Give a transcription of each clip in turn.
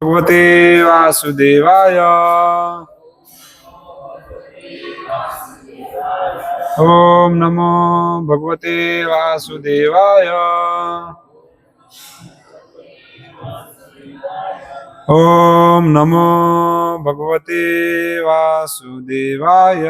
भगवते वासुदेवाय। ओम नमो भगवते वासुदेवाय। ओम नमो भगवते वासुदेवाय।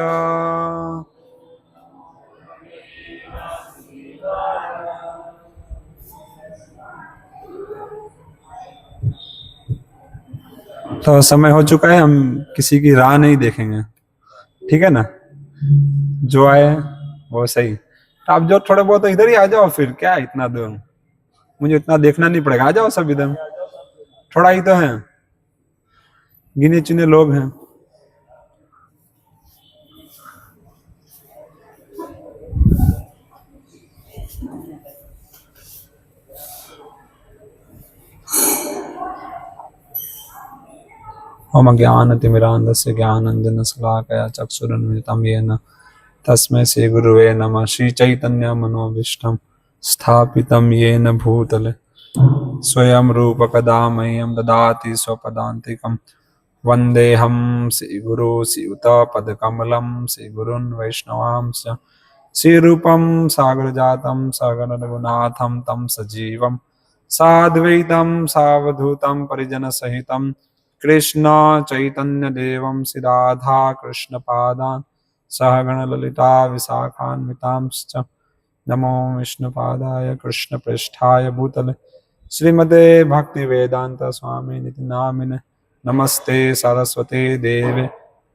तो समय हो चुका है, हम किसी की राह नहीं देखेंगे, ठीक है ना। जो आए वो सही। तो आप जो थोड़े बहुत इधर ही आ जाओ, फिर क्या है इतना दूर, मुझे इतना देखना नहीं पड़ेगा। आ जाओ सब इधर, थोड़ा ही तो है, गिने चुने लोग हैं। ओम ज्ञानतिमिरान्धस्य ज्ञानाञ्जनशलाकया चक्षुरुन्मिलितं येन तस्मै श्री गुरुवे नमः। श्री चैतन्य मनोभीष्टं स्थापितं येन भूतले स्वयं रूप कदा मह्यं ददाति स्वपदान्तिकं। वन्देऽहं श्रीगुरो श्रीयुतपदकमलं श्रीगुरुन् वैष्णवांश्च। श्रीरूपं सागरजातं सगणरघुनाथं तं सजीवं साद्वैतं सावधूतं परिजनसहितं कृष्ण चैतन्य देवं श्री राधा कृष्ण पादान् सहगण ललिता विशाखान्वितांश्च। नमो विष्णुपादाय कृष्ण पृष्ठाय भूतले श्रीमते भक्ति वेदांत स्वामी निति नामिने। नमस्ते सरस्वते देवे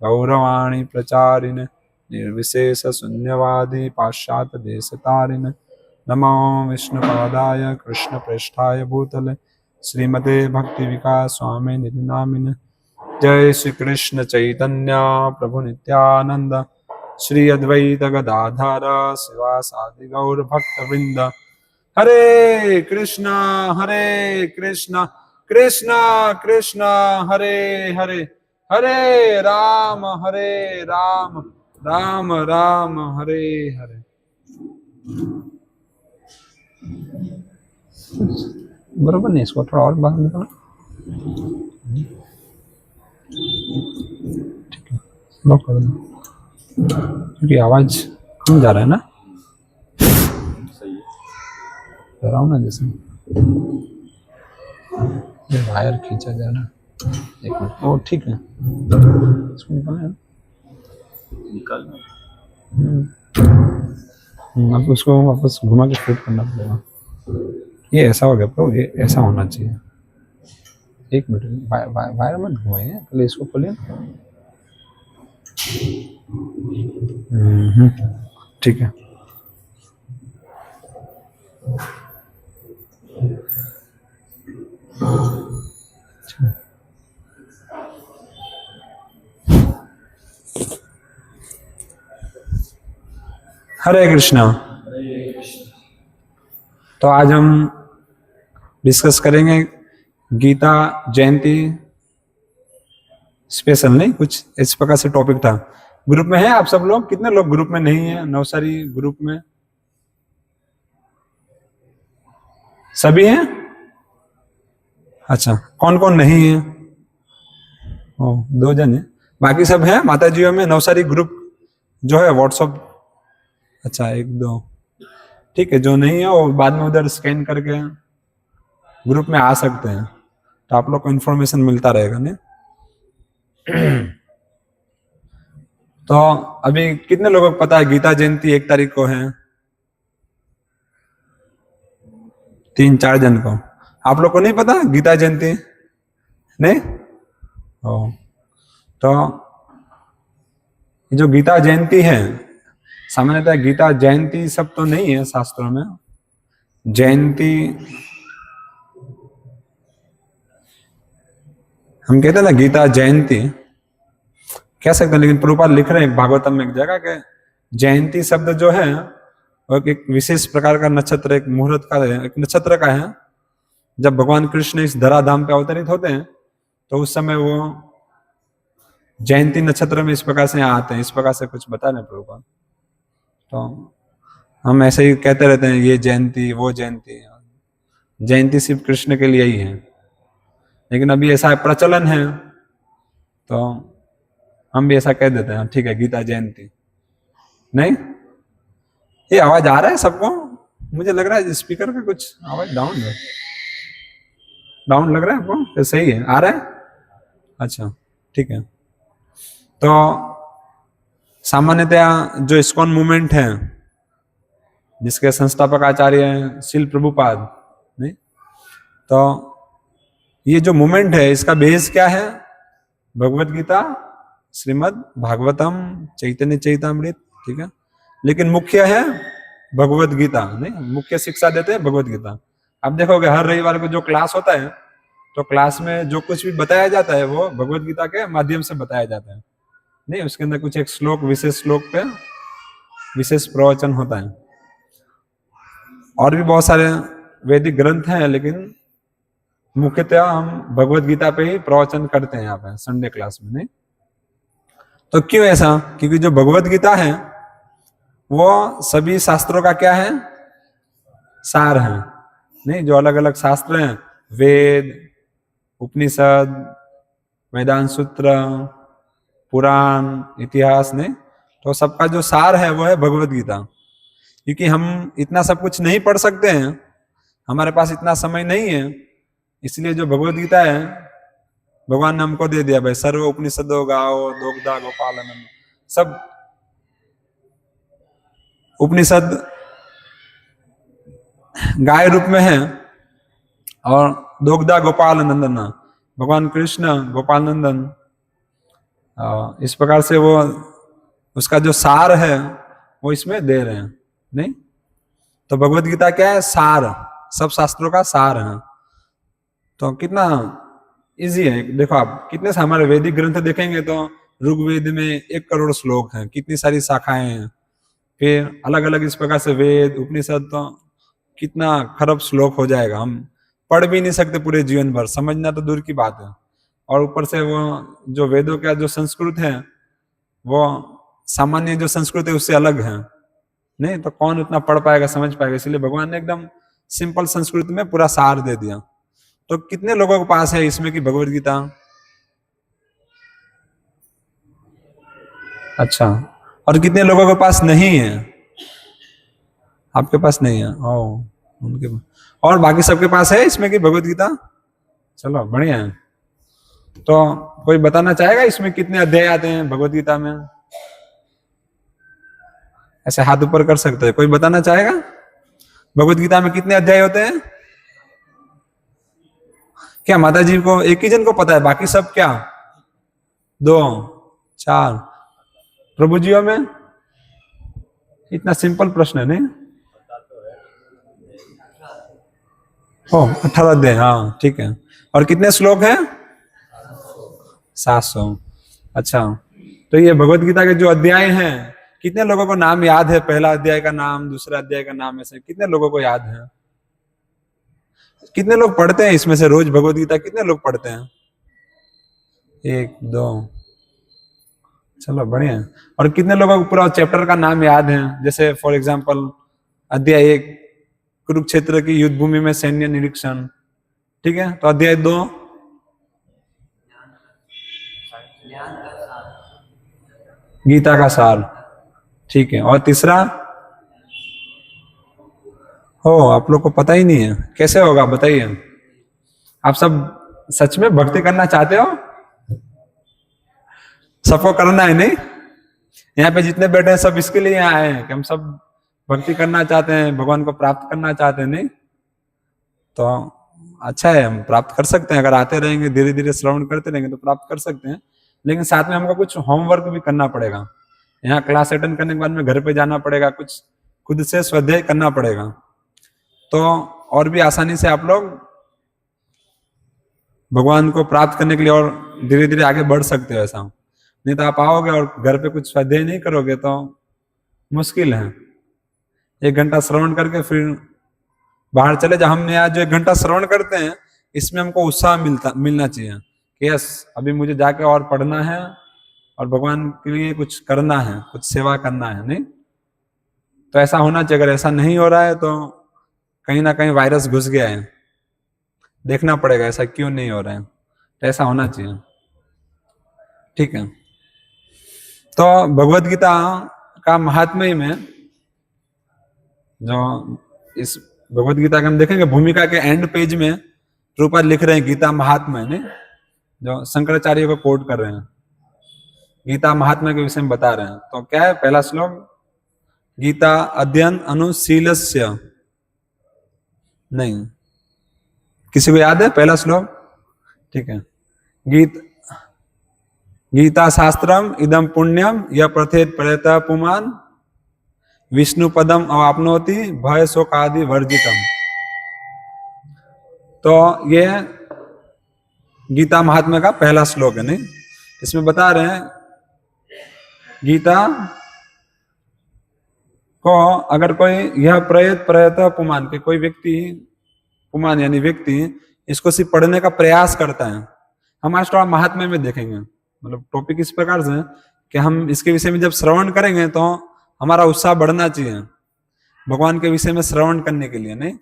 गौरवाणी प्रचारिणे निर्विशेष शून्यवादी पाश्चात्य देशतारिणे। नमो विष्णुपादाय कृष्ण पृष्ठाय भूतले श्रीमते भक्ति विकास स्वामी निधि नामिने। जय श्री कृष्ण चैतन्य प्रभु नित्यानंद श्री अद्वैत गदाधर शिवासादि गौर भक्त वृंद। हरे कृष्णा कृष्ण कृष्ण हरे हरे, हरे राम राम राम हरे हरे। बरोबर नहीं, इसको थोड़ा और बाहर निकालो, ठीक है, लॉक कर दो क्योंकि आवाज कम जा रहा है ना। सही है, रहा हूँ ना जैसे ये वायर खींचा जा रहा है। एक मिनट, वो ठीक है, इसको निकालना अब उसको वापस घुमा के फिट करना पड़ेगा। ये ऐसा हो गया प्रो, ये ऐसा होना चाहिए। एक मिनट, वायर मत घुमाइए, पहले इसको खोलिए। ठीक है। हरे कृष्णा। तो आज हम डिस्कस करेंगे गीता जयंती स्पेशल, नहीं कुछ इस प्रकार से टॉपिक था। ग्रुप में है आप सब लोग? कितने लोग ग्रुप में नहीं है? नवसारी ग्रुप में सभी हैं? अच्छा, कौन कौन नहीं है? ओ, 2 जन है, बाकी सब है माताजियों में। नवसारी ग्रुप जो है व्हाट्सएप, अच्छा 1-2, ठीक है। जो नहीं है वो बाद में उधर स्कैन करके ग्रुप में आ सकते हैं, तो आप लोग को इन्फॉर्मेशन मिलता रहेगा नहीं। तो अभी कितने लोगों को पता है गीता जयंती 1 तारीख को है? 3-4 जन को। आप लोग को नहीं पता गीता जयंती? नहीं? ओ, तो जो गीता जयंती है, सामान्यतः गीता जयंती सब तो नहीं है शास्त्रों में। जयंती हम कहते हैं ना, गीता जयंती कह सकते हैं, लेकिन प्रभुपाद लिख रहे हैं भागवतम में एक जगह के जयंती शब्द जो है वो एक विशेष प्रकार का नक्षत्र, एक मुहूर्त का है, एक नक्षत्र का है। जब भगवान कृष्ण इस धराधाम पे अवतरित होते हैं तो उस समय वो जयंती नक्षत्र में इस प्रकार से आते हैं। इस प्रकार से कुछ बता रहे प्रभुपाद। तो हम ऐसे ही कहते रहते हैं ये जयंती वो जयंती। जयंती सिर्फ कृष्ण के लिए ही है, लेकिन अभी ऐसा प्रचलन है तो हम भी ऐसा कह देते हैं, ठीक है गीता जयंती। नहीं, ये आवाज आ रहा है सबको? मुझे लग रहा है स्पीकर का कुछ आवाज डाउन है, डाउन लग रहा है आपको? तो सही है, आ रहा है? अच्छा ठीक है। तो सामान्यतया जो इस्कॉन मूवमेंट है, जिसके संस्थापक आचार्य हैं शिल प्रभुपाद, नहीं, तो ये जो मूवमेंट है इसका बेस क्या है? भगवत गीता, श्रीमद् भागवतम, चैतन्य चैतामृत, ठीक है। लेकिन मुख्य है भगवत गीता, नहीं, मुख्य शिक्षा देते हैं भगवत गीता। आप देखोगे हर रविवार को जो क्लास होता है, तो क्लास में जो कुछ भी बताया जाता है वो भगवत गीता के माध्यम से बताया जाता है, नहीं, उसके अंदर कुछ एक श्लोक, विशेष श्लोक पे विशेष प्रवचन होता है। और भी बहुत सारे वैदिक ग्रंथ हैं, लेकिन मुख्यतः हम भगवत गीता पे ही प्रवचन करते हैं यहाँ पे संडे क्लास में, नहीं। तो क्यों ऐसा? क्योंकि जो भगवत गीता है वो सभी शास्त्रों का क्या है? सार है, नहीं। जो अलग अलग शास्त्र हैं, वेद, उपनिषद, वेदांत सूत्र, पुराण, इतिहास, नहीं, तो सबका जो सार है वो है भगवत गीता। क्योंकि हम इतना सब कुछ नहीं पढ़ सकते हैं, हमारे पास इतना समय नहीं है, इसलिए जो भगवत गीता है भगवान ने हमको दे दिया, भाई सर्व उपनिषदो गाओ दोग्धा गोपालनम। सब उपनिषद गाय रूप में है और दोग्धा गोपाल नंदन, भगवान कृष्ण गोपाल नंदन, इस प्रकार से वो उसका जो सार है वो इसमें दे रहे हैं, नहीं। तो भगवत गीता क्या है? सार, सब शास्त्रों का सार है। तो कितना इजी है, देखो आप कितने से हमारे वैदिक ग्रंथ देखेंगे तो ऋग्वेद में 1 करोड़ श्लोक हैं, कितनी सारी शाखाएं हैं। फिर अलग अलग इस प्रकार से वेद, उपनिषद, तो कितना खरब श्लोक हो जाएगा, हम पढ़ भी नहीं सकते पूरे जीवन भर, समझना तो दूर की बात है। और ऊपर से वो जो वेदों का जो संस्कृत है वो सामान्य जो संस्कृत है उससे अलग है, नहीं, तो कौन उतना पढ़ पाएगा, समझ पाएगा। इसलिए भगवान ने एकदम सिंपल संस्कृत में पूरा सार दे दिया। तो कितने लोगों के पास है इसमें की भगवत गीता? अच्छा, और कितने लोगों के पास नहीं है? आपके पास नहीं है? ओ, उनके पास। और बाकी सबके पास है इसमें की भगवत गीता? चलो बढ़िया है। तो कोई बताना चाहेगा इसमें कितने अध्याय आते हैं भगवत गीता में? ऐसे हाथ ऊपर कर सकते हैं, कोई बताना चाहेगा भगवत गीता में कितने अध्याय होते हैं? क्या माता जी को एक ही जन को पता है, बाकी सब क्या 2, 4? प्रभु जियों में? इतना सिंपल प्रश्न है, नहीं? 18 अध्याय, हाँ ठीक है। और कितने श्लोक हैं? 700। अच्छा, तो ये भगवत गीता के जो अध्याय हैं, कितने लोगों को नाम याद है? पहला अध्याय का नाम, दूसरा अध्याय का नाम, ऐसे कितने लोगों को याद है? कितने लोग पढ़ते हैं इसमें से रोज भगवत गीता? कितने लोग पढ़ते हैं? 1, 2, चलो बढ़िया है। और कितने लोगों को पूरा चैप्टर का नाम याद है? जैसे फॉर एग्जांपल अध्याय 1 कुरुक्षेत्र की युद्ध भूमि में सैन्य निरीक्षण, ठीक है। तो अध्याय 2 गीता का सार, ठीक है। और तीसरा? आप लोग को पता ही नहीं है, कैसे होगा बताइए। आप सब सच में भक्ति करना चाहते हो? सबको करना है, नहीं? यहाँ पे जितने बैठे हैं सब इसके लिए आए हैं कि हम सब भक्ति करना चाहते हैं, भगवान को प्राप्त करना चाहते हैं, नहीं? तो अच्छा है, हम प्राप्त कर सकते हैं, अगर आते रहेंगे, धीरे धीरे श्रवण करते रहेंगे तो प्राप्त कर सकते हैं। लेकिन साथ में हमको कुछ होमवर्क भी करना पड़ेगा। यहाँ क्लास अटेंड करने के बाद में घर पे जाना पड़ेगा, कुछ खुद से स्वाध्याय करना पड़ेगा, तो और भी आसानी से आप लोग भगवान को प्राप्त करने के लिए और धीरे धीरे आगे बढ़ सकते हो। ऐसा नहीं तो आप आओगे और घर पे कुछ स्वाध्याय नहीं करोगे तो मुश्किल है। 1 घंटा श्रवण करके फिर बाहर चले जाओ। हम यहाँ जो 1 घंटा श्रवण करते हैं इसमें हमको उत्साह मिलना चाहिए कि यस, अभी मुझे जाके और पढ़ना है और भगवान के लिए कुछ करना है, कुछ सेवा करना है, नहीं? तो ऐसा होना चाहिए। अगर ऐसा नहीं हो रहा है तो कहीं ना कहीं वायरस घुस गया है, देखना पड़ेगा ऐसा क्यों नहीं हो रहा है। तो ऐसा होना चाहिए। ठीक है, तो भगवत गीता का महात्म्य में जो इस भगवत गीता के हम देखेंगे भूमिका के एंड पेज में प्रभुपाद लिख रहे हैं गीता महात्म्य ने, जो शंकराचार्य को कोट कर रहे हैं, गीता महात्म्य के विषय में बता रहे हैं। तो क्या है पहला श्लोक, गीता अध्ययन अनुशीलस्य, नहीं किसी को याद है पहला श्लोक? ठीक है, गीता शास्त्रम इदम पुण्यम यह प्रथेत प्रयतः पुमान विष्णु पदम अवाप्नोति भय शोक आदि वर्जितम। तो ये गीता महात्म्य का पहला श्लोक है, नहीं? इसमें बता रहे हैं गीता को अगर कोई यह प्रयतः पुमान के कोई व्यक्ति, पुमान यानी व्यक्ति इसको सिर्फ पढ़ने का प्रयास करता है। हम आज थोड़ा महात्म्य में देखेंगे, मतलब टॉपिक इस प्रकार से कि हम इसके विषय में जब श्रवण करेंगे तो हमारा उत्साह बढ़ना चाहिए भगवान के विषय में श्रवण करने के लिए, नहीं?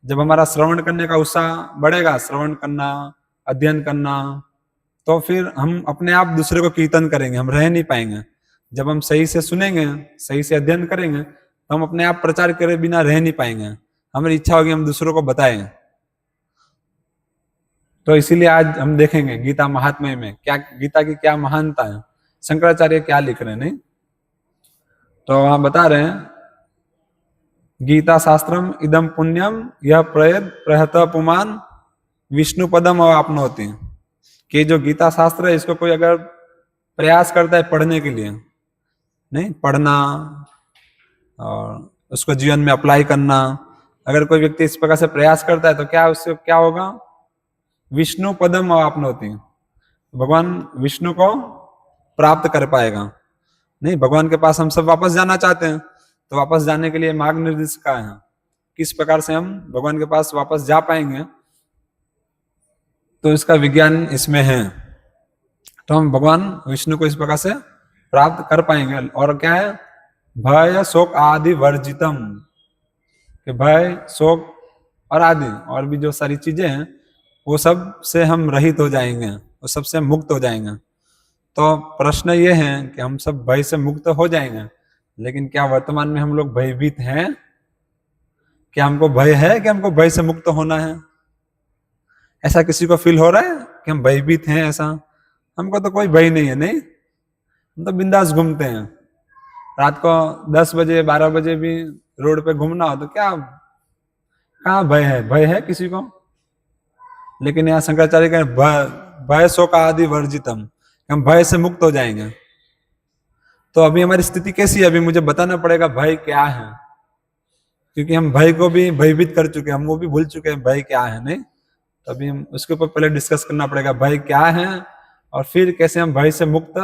जब हमारा श्रवण करने का उत्साह बढ़ेगा, श्रवण करना, अध्ययन करना, तो फिर हम अपने आप दूसरे को कीर्तन करेंगे, हम रह नहीं पाएंगे। जब हम सही से सुनेंगे, सही से अध्ययन करेंगे तो हम अपने आप प्रचार करे बिना रह नहीं पाएंगे। हमारी इच्छा होगी हम दूसरों को बताएं। तो इसीलिए आज हम देखेंगे गीता महात्म्य में क्या, गीता की क्या महानता है, शंकराचार्य क्या लिख रहे हैं, नहीं? तो वहां बता रहे हैं गीता शास्त्रम इदम पुण्यम यह प्रयतः पुमान विष्णु पदम अवाप्नोति, कि जो गीता शास्त्र है इसको कोई अगर प्रयास करता है पढ़ने के लिए, नहीं पढ़ना और उसको जीवन में अप्लाई करना, अगर कोई व्यक्ति इस प्रकार से प्रयास करता है तो क्या उससे क्या होगा, विष्णु पदम अवाप्नोति, भगवान विष्णु को प्राप्त कर पाएगा। नहीं, भगवान के पास हम सब वापस जाना चाहते हैं, तो वापस जाने के लिए मार्ग निर्देश का है, किस प्रकार से हम भगवान के पास वापस जा पाएंगे, तो इसका विज्ञान इसमें है। तो हम भगवान विष्णु को इस प्रकार से प्राप्त कर पाएंगे। और क्या है, भय शोक आदि वर्जितम, कि भय शोक और आदि और भी जो सारी चीजें हैं वो सब से हम रहित हो जाएंगे, वो सब से मुक्त हो जाएंगे। तो प्रश्न ये है कि हम सब भय से मुक्त हो जाएंगे, लेकिन क्या वर्तमान में हम लोग भयभीत हैं? क्या हमको भय है कि हमको भय से मुक्त होना है? ऐसा किसी को फील हो रहा है कि हम भयभीत हैं? ऐसा हमको तो कोई भय नहीं है, नहीं? हम तो बिंदास घूमते हैं। रात को 10 बजे 12 बजे भी रोड पे घूमना हो तो क्या, कहाँ भय है? भय है किसी को? लेकिन यहाँ शंकराचार्य कहें भय शोक आदि वर्जितम, हम भय से मुक्त हो जाएंगे। तो अभी हमारी स्थिति कैसी है, अभी मुझे बताना पड़ेगा भय क्या है, क्योंकि हम भय को भी भयभीत कर चुके हैं, हम वो भी भूल चुके हैं भय क्या है, नहीं? तो अभी हम उसके ऊपर पहले डिस्कस करना पड़ेगा भय क्या है और फिर कैसे हम भय से मुक्त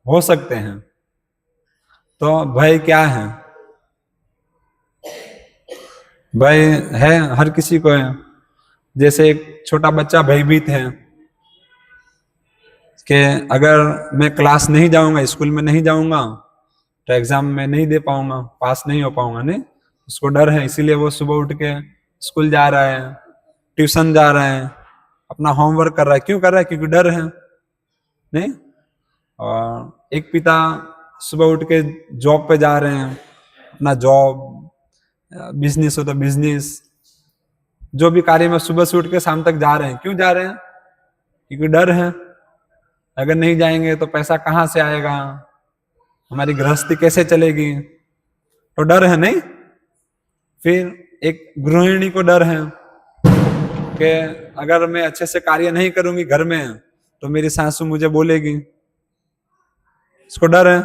हो सकते हैं। तो भय क्या है? भय है हर किसी को है। जैसे एक छोटा बच्चा भयभीत है कि अगर मैं क्लास नहीं जाऊंगा, स्कूल में नहीं जाऊंगा तो एग्जाम में नहीं दे पाऊंगा, पास नहीं हो पाऊंगा, नहीं? उसको डर है, इसीलिए वो सुबह उठ के स्कूल जा रहा है, ट्यूशन जा रहा है, अपना होमवर्क कर रहा है। क्यों कर रहा है? क्योंकि डर है, नहीं? और एक पिता सुबह उठ के जॉब पे जा रहे हैं, अपना जॉब, बिजनेस हो तो बिजनेस, जो भी कार्य में सुबह से उठ के शाम तक जा रहे हैं। क्यों जा रहे हैं? क्योंकि डर है, अगर नहीं जाएंगे तो पैसा कहाँ से आएगा, हमारी गृहस्थी कैसे चलेगी, तो डर है, नहीं? फिर एक गृहिणी को डर है कि अगर मैं अच्छे से कार्य नहीं करूंगी घर में तो मेरी सासू मुझे बोलेगी, इसको डर है।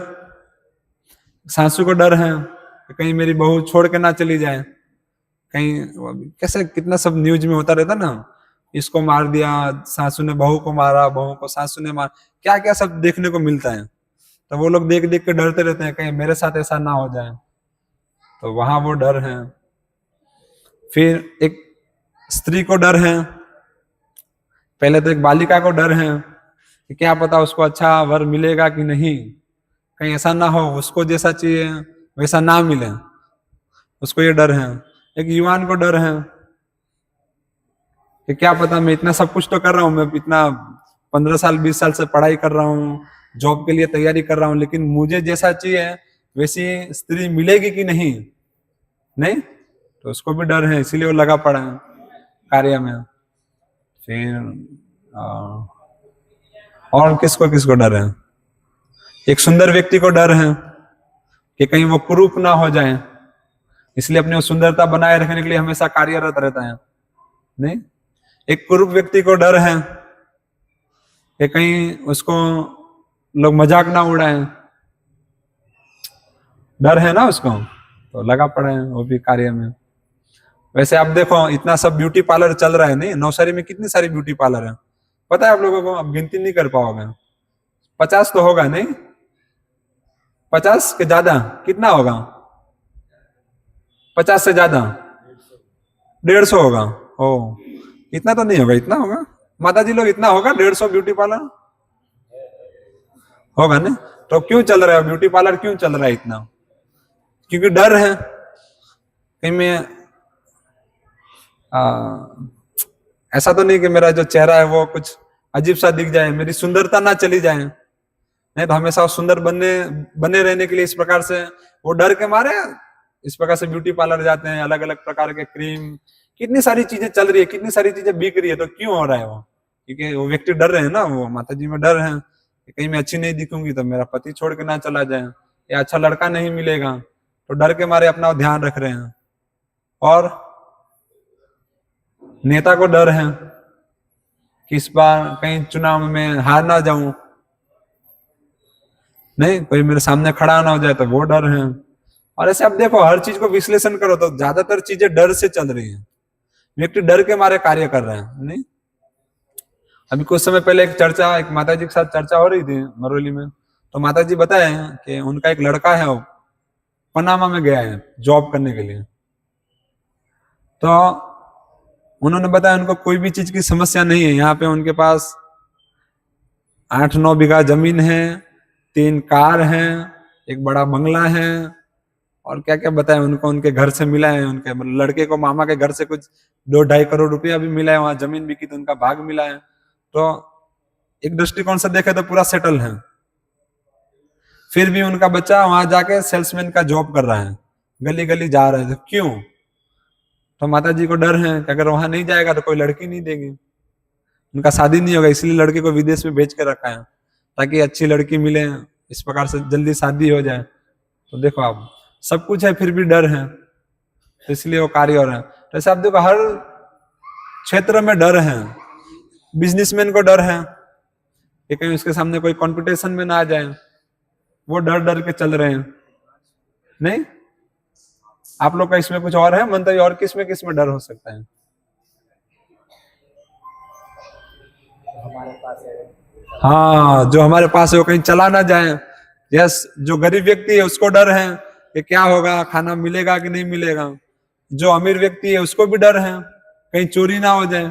सासू को डर है कि कहीं मेरी बहू छोड़ के ना चली जाए, कहीं कैसे कितना सब न्यूज में होता रहता ना, इसको मार दिया, सासू ने बहू को मारा, बहू को सासू ने मारा, क्या क्या सब देखने को मिलता है। तो वो लोग देख देख के डरते रहते हैं कहीं मेरे साथ ऐसा ना हो जाए, तो वहां वो डर है। फिर एक स्त्री को डर है, पहले तो एक बालिका को डर है कि क्या पता उसको अच्छा वर मिलेगा कि नहीं, कहीं ऐसा ना हो उसको जैसा चाहिए वैसा ना मिले, उसको ये डर है। एक युवान को डर है कि क्या पता मैं इतना सब कुछ तो कर रहा हूं, मैं इतना 15 साल 20 साल से पढ़ाई कर रहा हूँ, जॉब के लिए तैयारी कर रहा हूँ, लेकिन मुझे जैसा चाहिए वैसी स्त्री मिलेगी कि नहीं, नहीं, तो उसको भी डर है, इसीलिए वो लगा पड़ा है कार्य में। फिर और किसको किसको डर है? एक सुंदर व्यक्ति को डर है कि कहीं वो कुरूप ना हो जाए, इसलिए अपनी सुंदरता बनाए रखने के लिए हमेशा कार्यरत रहता है, नहीं। एक कुरूप व्यक्ति को डर है कि कहीं उसको लोग मजाक ना उड़ाएं, डर है ना उसको, तो लगा पड़ा है वो भी कार्य में। वैसे आप देखो इतना सब ब्यूटी पार्लर चल रहा है, नहीं, नवसारी में कितनी सारी ब्यूटी पार्लर है, पता है आप लोगों को? अब गिनती नहीं कर पाओगे, 50 तो होगा, नहीं, 50 के ज्यादा, कितना होगा? 50 से ज्यादा, 150 होगा। ओ, इतना तो नहीं होगा, इतना होगा माता जी लोग, इतना होगा 150 ब्यूटी पार्लर होगा, नहीं? तो क्यों चल रहा है ब्यूटी पार्लर, क्यों चल रहा है इतना? क्योंकि डर है कहीं मैं ऐसा तो नहीं कि मेरा जो चेहरा है वो कुछ अजीब सा दिख जाए, मेरी सुंदरता ना चली जाए, नहीं तो हमेशा सुंदर बने रहने के लिए इस प्रकार से वो डर के मारे इस प्रकार से ब्यूटी पार्लर जाते हैं, अलग अलग प्रकार के क्रीम, कितनी सारी चीजें चल रही है, कितनी सारी चीजें बिक रही है, तो क्यों हो रहा है वो? क्योंकि वो व्यक्ति डर रहे हैं ना, वो माता जी में डर है कि कहीं मैं अच्छी नहीं दिखूंगी तो मेरा पति छोड़ के ना चला जाए, या अच्छा लड़का नहीं मिलेगा, तो डर के मारे अपना ध्यान रख रहे हैं। और नेता को डर है कि इस बार कहीं चुनाव में हार ना जाऊं, नहीं, कोई मेरे सामने खड़ा ना हो जाए, तो वो डर है। और ऐसे आप देखो हर चीज को विश्लेषण करो तो ज्यादातर चीजें डर से चल रही हैं, व्यक्ति डर के मारे कार्य कर रहे हैं, नहीं। अभी कुछ समय पहले एक माता जी के साथ चर्चा हो रही थी मरोली में, तो माता जी बताए कि उनका एक लड़का है, वो पनामा में गया है जॉब करने के लिए, तो उन्होंने बताया उनको कोई भी चीज की समस्या नहीं है, यहाँ पे उनके पास 8-9 बीघा जमीन है, 3 कार हैं, एक बड़ा बंगला है, और क्या क्या बताया उनको, उनके घर से मिला है, उनके मतलब लड़के को मामा के घर से कुछ 2-2.5 करोड़ रुपया भी मिला है, वहां जमीन बिकी तो उनका भाग मिला है, तो एक दृष्टिकोण से देखे तो पूरा सेटल है। फिर भी उनका बच्चा वहां जाके सेल्समैन का जॉब कर रहा है, गली गली जा रहा है, तो क्यों? तो माता जी को डर है कि अगर वहां नहीं जाएगा तो कोई लड़की नहीं देगी, उनका शादी नहीं होगा, इसलिए लड़के को विदेश में भेज कर रखा है ताकि अच्छी लड़की मिले, इस प्रकार से जल्दी शादी हो जाए। तो देखो आप, सब कुछ है फिर भी डर है, तो इसलिए वो कार्य हो रहा है। तो ऐसे आप देखो हर क्षेत्र में डर है, बिजनेसमैन को डर है कि कहीं उसके सामने कोई कंपटीशन में ना आ जाए, वो डर डर के चल रहे हैं, नहीं। आप लोग का इसमें कुछ और है मंतव्य, और किसमें किसमें डर हो सकता है? हमारे पास है, हाँ, जो हमारे पास है वो कहीं चला ना जाए। यस, जो गरीब व्यक्ति है उसको डर है कि क्या होगा, खाना मिलेगा कि नहीं मिलेगा। जो अमीर व्यक्ति है उसको भी डर है कहीं चोरी ना हो जाए,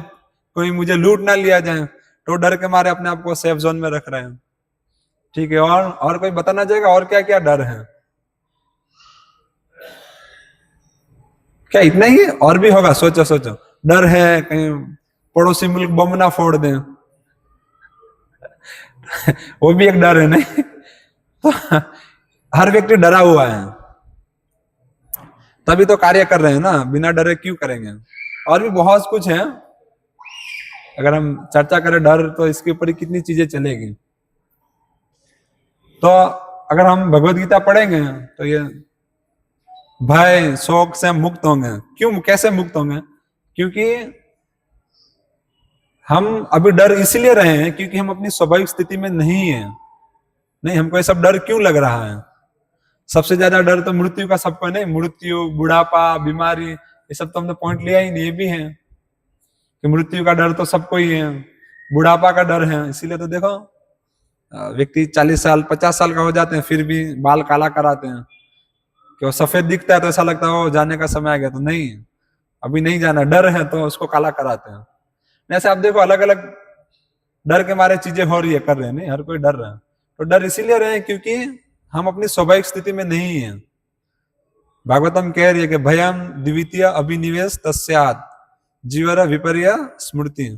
कोई मुझे लूट ना लिया जाए, तो डर के मारे अपने आप को सेफ जोन में रख रहे हैं। ठीक है, और कोई बताना चाहेगा और क्या क्या डर है? क्या इतना ही है? और भी होगा? सोचो सोचो, डर है कहीं पड़ोसी मुल्क बम ना फोड़ दें वो भी एक डर है, नहीं? तो हर व्यक्ति डरा हुआ है, तभी तो कार्य कर रहे हैं ना, बिना डरे क्यों करेंगे? और भी बहुत कुछ है, अगर हम चर्चा करें डर तो इसके ऊपर कितनी चीजें चलेगी। तो अगर हम भगवत गीता पढ़ेंगे तो ये भय शोक से मुक्त होंगे। क्यों, कैसे मुक्त होंगे? क्योंकि हम अभी डर इसलिए रहे हैं क्योंकि हम अपनी स्वाभाविक स्थिति में नहीं है। नहीं, हमको ये सब डर क्यों लग रहा है? सबसे ज्यादा डर तो मृत्यु का सबको, नहीं, मृत्यु, बुढ़ापा, बीमारी, ये सब तो हमने पॉइंट लिया ही नहीं, ये भी है कि मृत्यु का डर तो सबको ही है, बुढ़ापा का डर है। इसीलिए तो देखो व्यक्ति 40 साल 50 साल का हो जाते हैं फिर भी बाल काला कराते हैं, कि वो सफेद दिखता है तो ऐसा लगता है वो जाने का समय आ गया, तो नहीं, अभी नहीं जाना, डर है तो उसको काला कराते हैं। ऐसे आप देखो अलग अलग डर के मारे चीजें हो रही है, कर रहे हैं, नहीं, हर कोई डर रहा है। तो डर इसीलिए रहे क्योंकि हम अपनी स्वाभाविक स्थिति में नहीं है। भागवतम कह रही है कि भयम द्वितीय अभिनिवेश तस्यात् जीवर विपर्य स्मृति,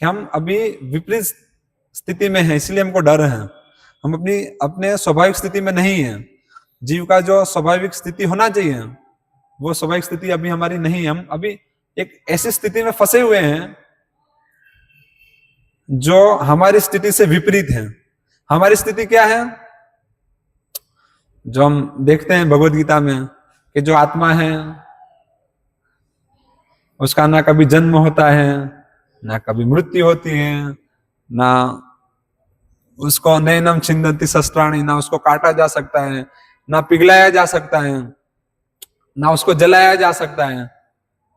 कि हम अभी विपरीत स्थिति में है, इसलिए हमको डर है। हम अपने स्वाभाविक स्थिति में नहीं है। जीव का जो स्वाभाविक स्थिति होना चाहिए वो स्वाभाविक स्थिति अभी हमारी नहीं है। हम अभी एक ऐसी स्थिति में फंसे हुए हैं जो हमारी स्थिति से विपरीत है। हमारी स्थिति क्या है? जो हम देखते हैं भगवत गीता में कि जो आत्मा है उसका ना कभी जन्म होता है, ना कभी मृत्यु होती है, ना उसको नैनम छिंदन्ति शस्त्राणि, ना उसको काटा जा सकता है, ना पिघलाया जा सकता है, ना उसको जलाया जा सकता है।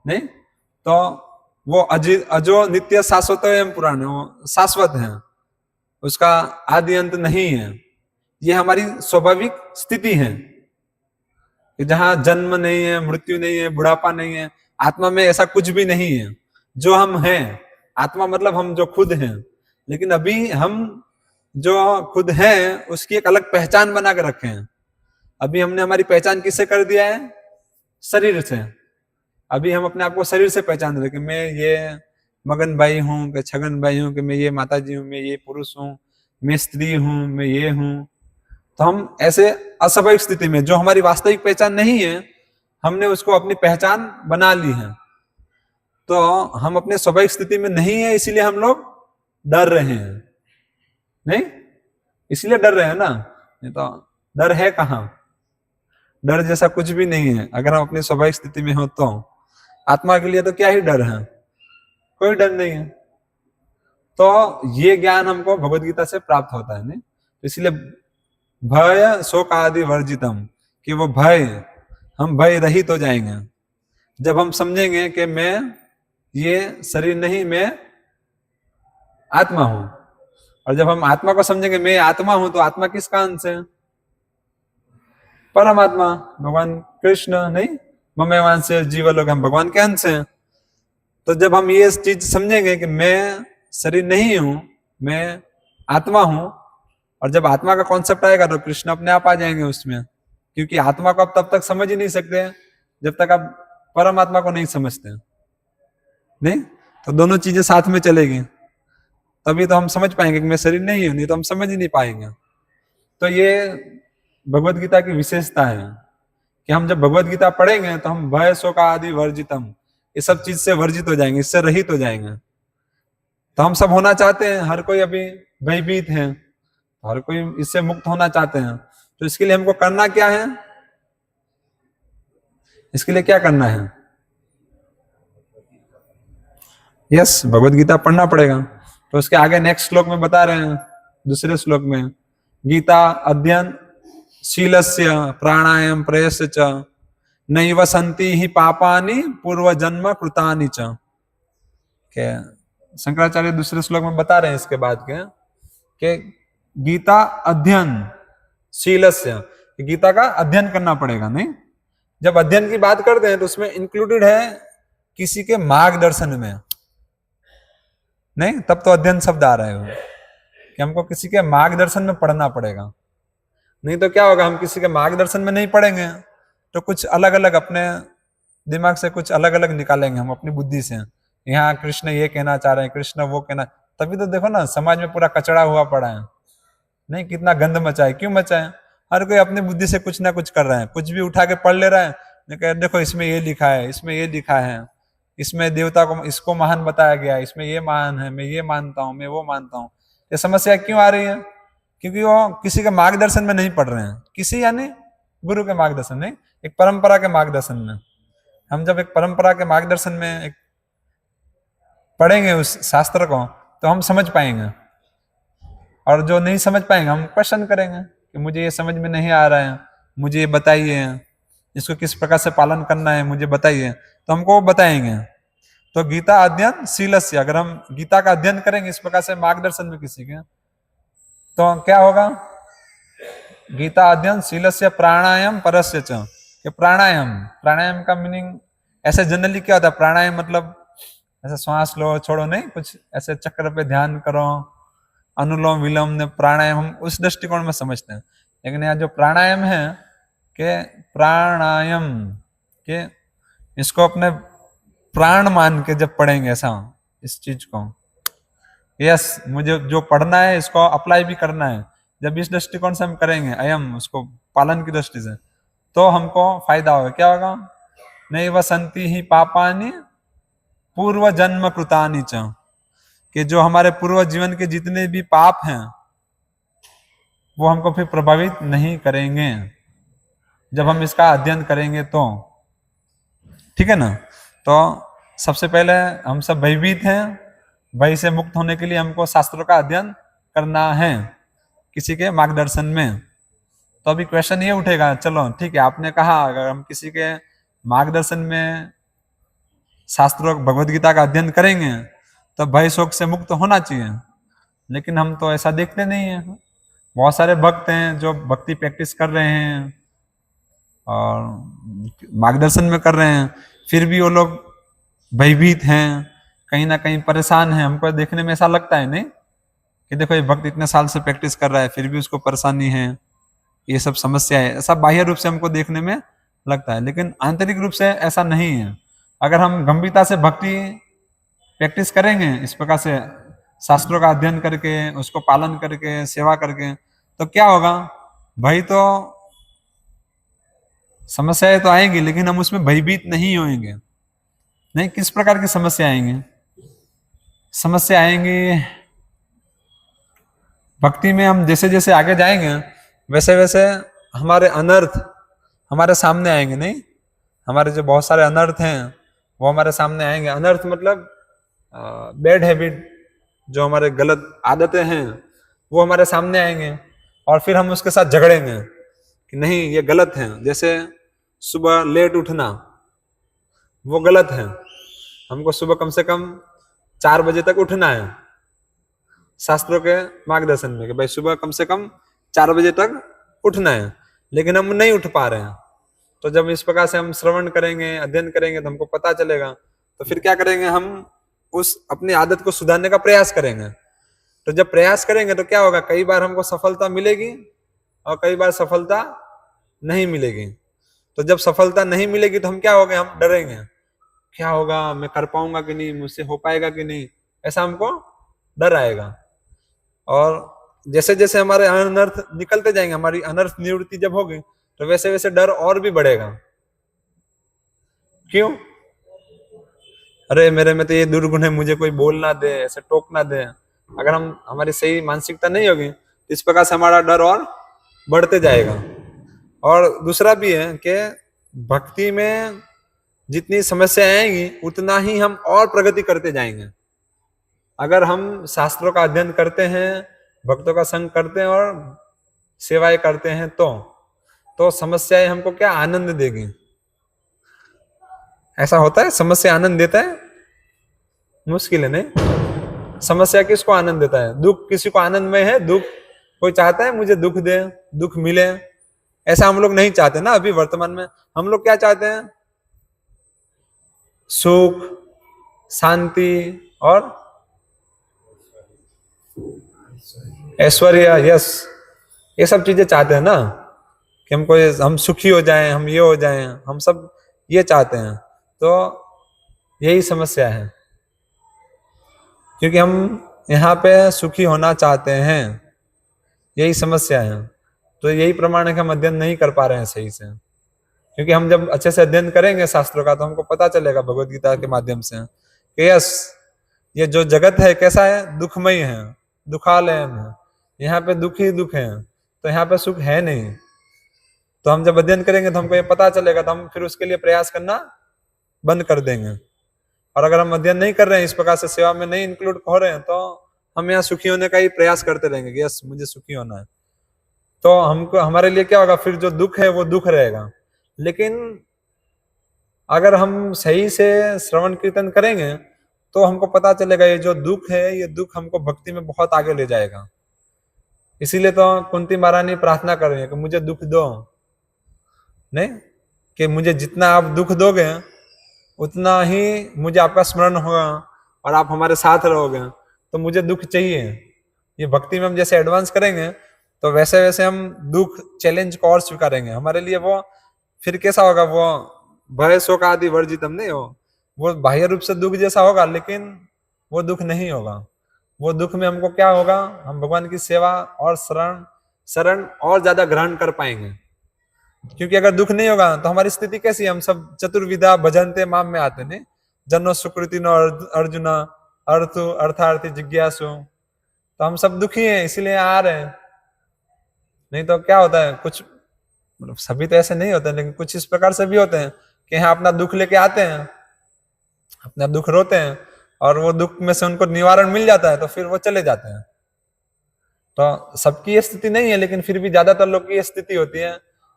नहीं तो वो अजो नित्य शाश्वत एवं पुराण, वो शाश्वत है, उसका आदि अंत नहीं है। ये हमारी स्वाभाविक स्थिति है कि जहां जन्म नहीं है, मृत्यु नहीं है, बुढ़ापा नहीं है। आत्मा में ऐसा कुछ भी नहीं है। जो हम हैं, आत्मा मतलब हम जो खुद हैं, लेकिन अभी हम जो खुद हैं उसकी एक अलग पहचान बना के रखे हैं। अभी हमने हमारी पहचान किससे कर दिया है? शरीर से। अभी हम अपने आप को शरीर से पहचान रहे कि मैं ये मगन भाई हूं, कि छगन भाई हूं, कि मैं ये माता जी हूं, मैं ये पुरुष हूं, मैं स्त्री हूं, मैं ये हूं। तो हम ऐसे अस्वाभाविक स्थिति में, जो हमारी वास्तविक पहचान नहीं है, हमने उसको अपनी पहचान बना ली है। तो हम अपने स्वाभाविक स्थिति में नहीं है, इसीलिए हम लोग डर रहे हैं। नहीं, इसलिए डर रहे हैं ना, नहीं तो डर है कहां? डर जैसा कुछ भी नहीं है। अगर हम अपनी स्वाभाविक स्थिति में हो तो आत्मा के लिए तो क्या ही डर है? कोई डर नहीं है। तो ये ज्ञान हमको भगवत गीता से प्राप्त होता है। नहीं, इसलिए भय शोक आदि वर्जितम, कि वो भय, हम भय रहित हो जाएंगे जब हम समझेंगे कि मैं ये शरीर नहीं, मैं आत्मा हूं। और जब हम आत्मा को समझेंगे मैं आत्मा हूं, तो आत्मा किसका अंश है? परमात्मा, भगवान कृष्ण। नहीं, ममेवांश जीवलोक, हम भगवान के अंश हैं। तो जब हम ये चीज समझेंगे कि मैं शरीर नहीं हूं, मैं आत्मा हूं, और जब आत्मा का कॉन्सेप्ट आएगा तो कृष्ण अपने आप आ जाएंगे उसमें। क्योंकि आत्मा को आप तब तक समझ ही नहीं सकते जब तक आप परमात्मा को नहीं समझते। नहीं तो दोनों चीजें साथ में चलेगी, तभी तो हम समझ पाएंगे कि मैं शरीर नहीं हूं, नहीं तो हम समझ ही नहीं पाएंगे। तो ये भगवत गीता की विशेषता है कि हम जब भगवत गीता पढ़ेंगे तो हम भय शोक आदि वर्जितम, ये सब चीज से वर्जित हो जाएंगे, इससे रहित हो जाएंगे। तो हम सब होना चाहते हैं, हर कोई अभी भयभीत है, हर कोई इससे मुक्त होना चाहते हैं। तो इसके लिए हमको करना क्या है? इसके लिए क्या करना है? यस, भगवत गीता पढ़ना पड़ेगा। तो उसके आगे नेक्स्ट श्लोक में बता रहे हैं, दूसरे श्लोक में, गीता अध्ययन शीलस्य प्राणायाम प्रयस्य च नैव सन्ति ही पापानि पूर्व जन्म कृतानि च। शंकराचार्य दूसरे श्लोक में बता रहे हैं इसके बाद के गीता अध्ययन शीलस्य, गीता का अध्ययन करना पड़ेगा। नहीं, जब अध्ययन की बात करते हैं तो उसमें इंक्लूडेड है किसी के मार्गदर्शन में। नहीं, तब तो अध्ययन शब्द आ रहे हो कि हमको किसी के मार्गदर्शन में पढ़ना पड़ेगा। नहीं तो क्या होगा, हम किसी के मार्गदर्शन में नहीं पढ़ेंगे तो कुछ अलग अलग अपने दिमाग से कुछ अलग अलग निकालेंगे हम अपनी बुद्धि से। यहाँ कृष्ण ये कहना चाह रहे हैं, कृष्ण वो कहना, तभी तो देखो ना समाज में पूरा कचड़ा हुआ पड़ा है। नहीं, कितना गंद मचा है। क्यों मचा है? हर कोई अपनी बुद्धि से कुछ ना कुछ कर रहा है, कुछ भी उठा के पढ़ ले रहा है। देखो इसमें ये लिखा है, इसमें ये लिखा है, इसमें देवता को इसको महान बताया गया, इसमें ये महान है, मैं ये मानता हूँ, मैं वो मानता हूँ। ये समस्या क्यों आ रही है? क्योंकि वो किसी के मार्गदर्शन में नहीं पढ़ रहे हैं। किसी यानी गुरु के मार्गदर्शन नहीं, एक परंपरा के मार्गदर्शन में। हम जब एक परंपरा के मार्गदर्शन में एक पढ़ेंगे उस शास्त्र को तो हम समझ पाएंगे, और जो नहीं समझ पाएंगे हम क्वेश्चन करेंगे कि मुझे ये समझ में नहीं आ रहा है, मुझे ये बताइए, इसको किस प्रकार से पालन करना है मुझे बताइए, तो हमको बताएंगे। तो गीता अध्ययन शीलस्य, अगर हम गीता का अध्ययन करेंगे इस प्रकार से मार्गदर्शन में किसी के, तो क्या होगा? गीता अध्ययन शीलस्य प्राणायाम परस्य च। प्राणायाम का मीनिंग ऐसे जनरली क्या होता है? प्राणायाम मतलब ऐसे श्वास लो छोड़ो नहीं, कुछ ऐसे चक्र पे ध्यान करो, अनुलोम विलोम, प्राणायाम हम उस दृष्टिकोण में समझते हैं। लेकिन यहाँ जो प्राणायाम है के प्राणायाम के, इसको अपने प्राण मान के जब पढ़ेंगे ऐसा इस चीज को, यस, मुझे जो पढ़ना है इसको अप्लाई भी करना है। जब इस दृष्टिकोण से हम करेंगे अयम उसको पालन की दृष्टि से, तो हमको फायदा होगा। क्या होगा? नहीं वसंती ही पापानि पूर्व जन्म कृतानि च, कि जो हमारे पूर्व जीवन के जितने भी पाप हैं वो हमको फिर प्रभावित नहीं करेंगे जब हम इसका अध्ययन करेंगे तो। ठीक है ना? तो सबसे पहले हम सब भयभीत हैं, भय से मुक्त होने के लिए हमको शास्त्रों का अध्ययन करना है किसी के मार्गदर्शन में। तो अभी क्वेश्चन ये उठेगा, चलो ठीक है आपने कहा अगर हम किसी के मार्गदर्शन में शास्त्रों भगवद गीता का अध्ययन करेंगे तो भय शोक से मुक्त होना चाहिए, लेकिन हम तो ऐसा देखते नहीं है। बहुत सारे भक्त हैं जो भक्ति प्रैक्टिस कर रहे हैं और मार्गदर्शन में कर रहे हैं, फिर भी वो लोग भयभीत हैं, कहीं ना कहीं परेशान हैं। हमको देखने में ऐसा लगता है नहीं कि देखो ये भक्त इतने साल से प्रैक्टिस कर रहा है फिर भी उसको परेशानी है, ये सब समस्या है, ऐसा बाह्य रूप से हमको देखने में लगता है, लेकिन आंतरिक रूप से ऐसा नहीं है। अगर हम गंभीरता से भक्ति प्रैक्टिस करेंगे इस प्रकार से शास्त्रों का अध्ययन करके उसको पालन करके सेवा करके, तो क्या होगा? भाई तो समस्याएं तो आएंगी लेकिन हम उसमें भयभीत नहीं होंगे। नहीं, किस प्रकार की समस्या आएंगी? समस्या आएंगी भक्ति में हम जैसे जैसे आगे जाएंगे वैसे वैसे हमारे अनर्थ हमारे सामने आएंगे। नहीं, हमारे जो बहुत सारे अनर्थ हैं वो हमारे सामने आएंगे। अनर्थ मतलब बैड हैबिट, जो हमारे गलत आदतें हैं वो हमारे सामने आएंगे और फिर हम उसके साथ झगड़ेंगे कि नहीं ये गलत है। जैसे सुबह लेट उठना वो गलत है, हमको सुबह कम से कम 4 बजे तक उठना है शास्त्रों के मार्गदर्शन में, कि भाई सुबह कम से कम 4 बजे तक उठना है, लेकिन हम नहीं उठ पा रहे हैं। तो जब इस प्रकार से हम श्रवण करेंगे अध्ययन करेंगे तो हमको पता चलेगा, तो फिर क्या करेंगे? हम उस अपनी आदत को सुधारने का प्रयास करेंगे। तो जब प्रयास करेंगे तो क्या होगा? कई बार हमको सफलता मिलेगी और कई बार सफलता नहीं मिलेगी। तो जब सफलता नहीं मिलेगी तो हम क्या होंगे? हम डरेंगे, क्या होगा, मैं कर पाऊंगा कि नहीं, मुझसे हो पाएगा कि नहीं, ऐसा हमको डर आएगा। और जैसे जैसे हमारे अनर्थ निकलते जाएंगे, हमारी अनर्थ निवृत्ति जब होगी तो वैसे वैसे डर और भी बढ़ेगा। क्यों? अरे मेरे में तो ये दुर्गुण है, मुझे कोई बोल ना दे, ऐसे टोक ना दे। अगर हम हमारी सही मानसिकता नहीं होगी तो इस प्रकार से हमारा डर और बढ़ते जाएगा। और दूसरा भी है कि भक्ति में जितनी समस्याएं आएंगी उतना ही हम और प्रगति करते जाएंगे। अगर हम शास्त्रों का अध्ययन करते हैं, भक्तों का संग करते हैं और सेवाएं करते हैं तो समस्याएं हमको क्या आनंद देगी? ऐसा होता है? समस्या आनंद देता है? मुश्किल है। नहीं, समस्या किसको आनंद देता है? दुख किसी को आनंदमय है? दुख कोई चाहता है मुझे दुख दे, दुख मिले? ऐसा हम लोग नहीं चाहते ना। अभी वर्तमान में हम लोग क्या चाहते हैं? सुख, शांति और ऐश्वर्य, यश, ये सब चीजें चाहते हैं ना, कि हम सुखी हो जाएं, हम ये हो जाएं, हम सब ये चाहते हैं। तो यही समस्या है, क्योंकि हम यहाँ पे सुखी होना चाहते हैं, यही समस्या है। तो यही प्रमाण है कि हम अध्ययन नहीं कर पा रहे हैं सही से, क्योंकि हम जब अच्छे से अध्ययन करेंगे शास्त्रों का तो हमको पता चलेगा भगवद गीता के माध्यम से कि यस, ये जो जगत है कैसा है? दुखमय है, दुखालयन है, यहाँ पे दुख ही दुख है, तो यहाँ पे सुख है नहीं। तो हम जब अध्ययन करेंगे तो हमको ये पता चलेगा, तो हम फिर उसके लिए प्रयास करना बंद कर देंगे। और अगर हम अध्ययन नहीं कर रहे हैं, इस प्रकार से सेवा में नहीं इंक्लूड हो रहे हैं, तो हम यहाँ सुखी होने का ही प्रयास करते रहेंगे कि यस मुझे सुखी होना है। तो हमको हमारे लिए क्या होगा? फिर जो दुख है वो दुख रहेगा। लेकिन अगर हम सही से श्रवण कीर्तन करेंगे तो हमको पता चलेगा ये जो दुख है ये दुख हमको भक्ति में बहुत आगे ले जाएगा। इसीलिए तो कुंती महारानी प्रार्थना कर रही है कि मुझे दुख दो, नहीं कि मुझे जितना आप दुख दोगे उतना ही मुझे आपका स्मरण होगा और आप हमारे साथ रहोगे, तो मुझे दुख चाहिए। ये भक्ति में हम जैसे एडवांस करेंगे तो वैसे वैसे हम दुख चैलेंज को और स्वीकारेंगे। हमारे लिए वो फिर कैसा होगा? वो भय शोक आदि वर्जितम नहीं हो, वो बाह्य रूप से दुख जैसा होगा लेकिन वो दुख नहीं होगा। वो दुख में हमको क्या होगा, हम भगवान की सेवा और शरण शरण और ज्यादा ग्रहण कर पाएंगे। क्योंकि अगर दुख नहीं होगा तो हमारी स्थिति कैसी है, हम सब चतुर्विधा भजनते माम में आते नहीं, जन्नो सुकृति नो अर्जुन अर्थु अर्थार्थी जिज्ञासु, तो हम सब दुखी हैं इसीलिए आ रहे हैं। नहीं तो क्या होता है, कुछ मतलब सभी तो ऐसे नहीं होते, लेकिन कुछ इस प्रकार से भी होते हैं कि यहाँ अपना दुख लेके आते हैं, अपना दुख रोते हैं, और वो दुख में से उनको निवारण मिल जाता है तो फिर वो चले जाते हैं। तो सबकी ये स्थिति नहीं है, लेकिन फिर भी ज्यादातर लोग की ये स्थिति होती है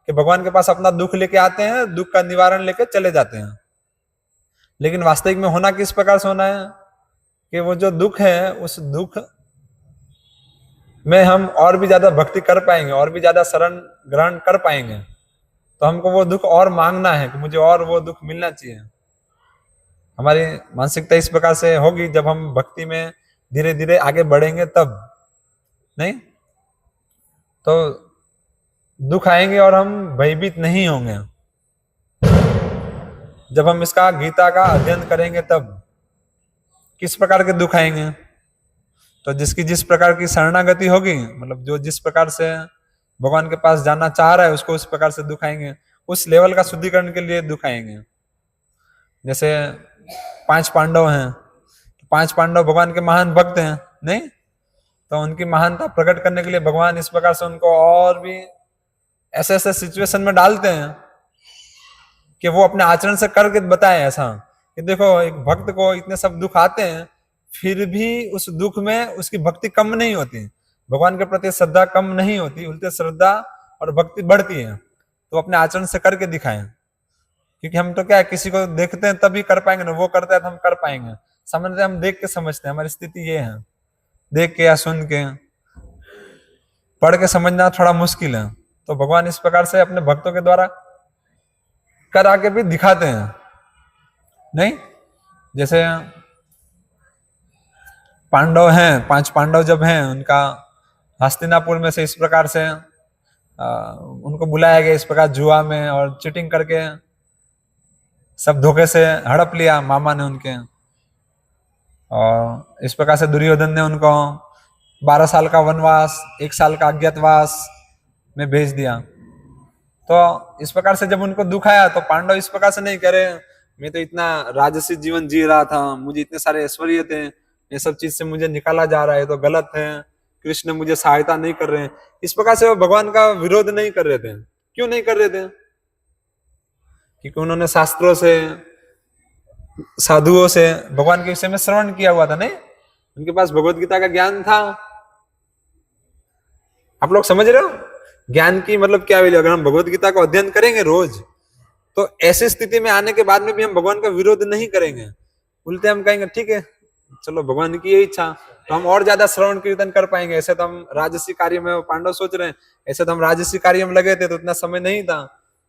कि भगवान के पास अपना दुख लेके आते हैं, दुख का निवारण लेके चले जाते हैं। लेकिन वास्तविक में होना किस प्रकार से होना है कि वो जो दुख है, उस दुख में हम और भी ज्यादा भक्ति कर पाएंगे, और भी ज्यादा शरण ग्रहण कर पाएंगे। तो हमको वो दुख और मांगना है कि मुझे और वो दुख मिलना चाहिए। हमारी मानसिकता इस प्रकार से होगी, जब हम भक्ति में धीरे धीरे आगे बढ़ेंगे तब। नहीं तो दुख आएंगे और हम भयभीत नहीं होंगे। जब हम इसका गीता का अध्ययन करेंगे तब किस प्रकार के दुख आएंगे, तो जिसकी जिस प्रकार की शरणागति होगी, मतलब जो जिस प्रकार से भगवान के पास जाना चाह रहा है उसको उस प्रकार से दुख आएंगे, उस लेवल का शुद्धिकरण के लिए दुख आएंगे। जैसे 5 पांडव हैं, 5 पांडव भगवान के महान भक्त हैं, नहीं तो उनकी महानता प्रकट करने के लिए भगवान इस प्रकार से उनको और भी ऐसे ऐसे सिचुएशन में डालते हैं कि वो अपने आचरण से करके बताएं ऐसा कि देखो एक भक्त को इतने सब दुख आते हैं, फिर भी उस दुख में उसकी भक्ति कम नहीं होती, भगवान के प्रति श्रद्धा कम नहीं होती, उल्टे श्रद्धा और भक्ति बढ़ती है। तो अपने आचरण से करके दिखाएं। क्योंकि हम तो क्या है, किसी को देखते हैं तभी कर पाएंगे ना, वो करता है तो हम कर पाएंगे। सामान्यतः हम देख के समझते हैं, हमारी स्थिति ये है, देख के या सुन के, पढ़ के समझना थोड़ा मुश्किल है। तो भगवान इस प्रकार से अपने भक्तों के द्वारा कर आके भी दिखाते हैं। नहीं जैसे पांडव हैं, 5 पांडव जब हैं, उनका हस्तिनापुर में से इस प्रकार से उनको बुलाया गया, इस प्रकार जुआ में और चीटिंग करके सब धोखे से हड़प लिया मामा ने उनके, और इस प्रकार से दुर्योधन ने उनको 12 साल का वनवास, 1 साल का अज्ञातवास में भेज दिया। तो इस प्रकार से जब उनको दुख आया तो पांडव इस प्रकार से नहीं करे, मैं तो इतना राजसी जीवन जी रहा था, मुझे इतने सारे ऐश्वर्य थे, ये सब चीज से मुझे निकाला जा रहा है, तो गलत है, कृष्ण मुझे सहायता नहीं कर रहे हैं। इस प्रकार से वो भगवान का विरोध नहीं कर रहे थे। क्यों नहीं कर रहे थे? क्योंकि उन्होंने शास्त्रों से, साधुओं से भगवान के विषय में श्रवण किया हुआ था। नहीं, उनके पास भगवत गीता का ज्ञान था। आप लोग समझ रहे हो ज्ञान की मतलब क्या वैल्यू? अगर हम भगवत गीता का अध्ययन करेंगे रोज, तो ऐसी स्थिति में आने के बाद में भी हम भगवान का विरोध नहीं करेंगे, उल्टे हम कहेंगे ठीक है चलो भगवान की ये इच्छा, तो हम और ज्यादा श्रवण कीर्तन कर पाएंगे। ऐसे तो हम राजसी कार्य में, पांडव सोच रहे हैं, ऐसे तो हम राजसी कार्य में लगे थे तो इतना समय नहीं था,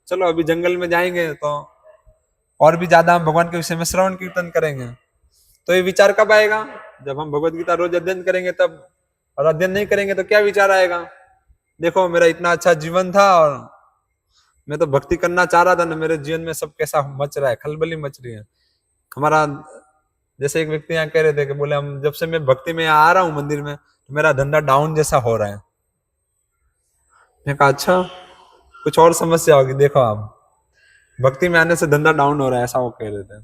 चलो अभी जंगल में जाएंगे तो और भी ज्यादा हम भगवान के विषय में श्रवण कीर्तन करेंगे। तो ये विचार कब आएगा? जब हम भगवत गीता रोज अध्ययन करेंगे तब। और अध्ययन नहीं करेंगे तो क्या विचार आएगा? देखो मेरा इतना अच्छा जीवन था और मैं तो भक्ति करना चाह रहा था ना, मेरे जीवन में सब कैसा मच रहा है, खलबली मच रही है। हमारा जैसे एक व्यक्ति यहाँ कह रहे थे कि बोले हम जब से मैं भक्ति में आ रहा हूँ मंदिर में, तो मेरा धंधा डाउन जैसा हो रहा है। मैं कहा अच्छा कुछ और समस्या होगी, देखो आप भक्ति में आने से धंधा डाउन हो रहा है, ऐसा वो कह रहे थे।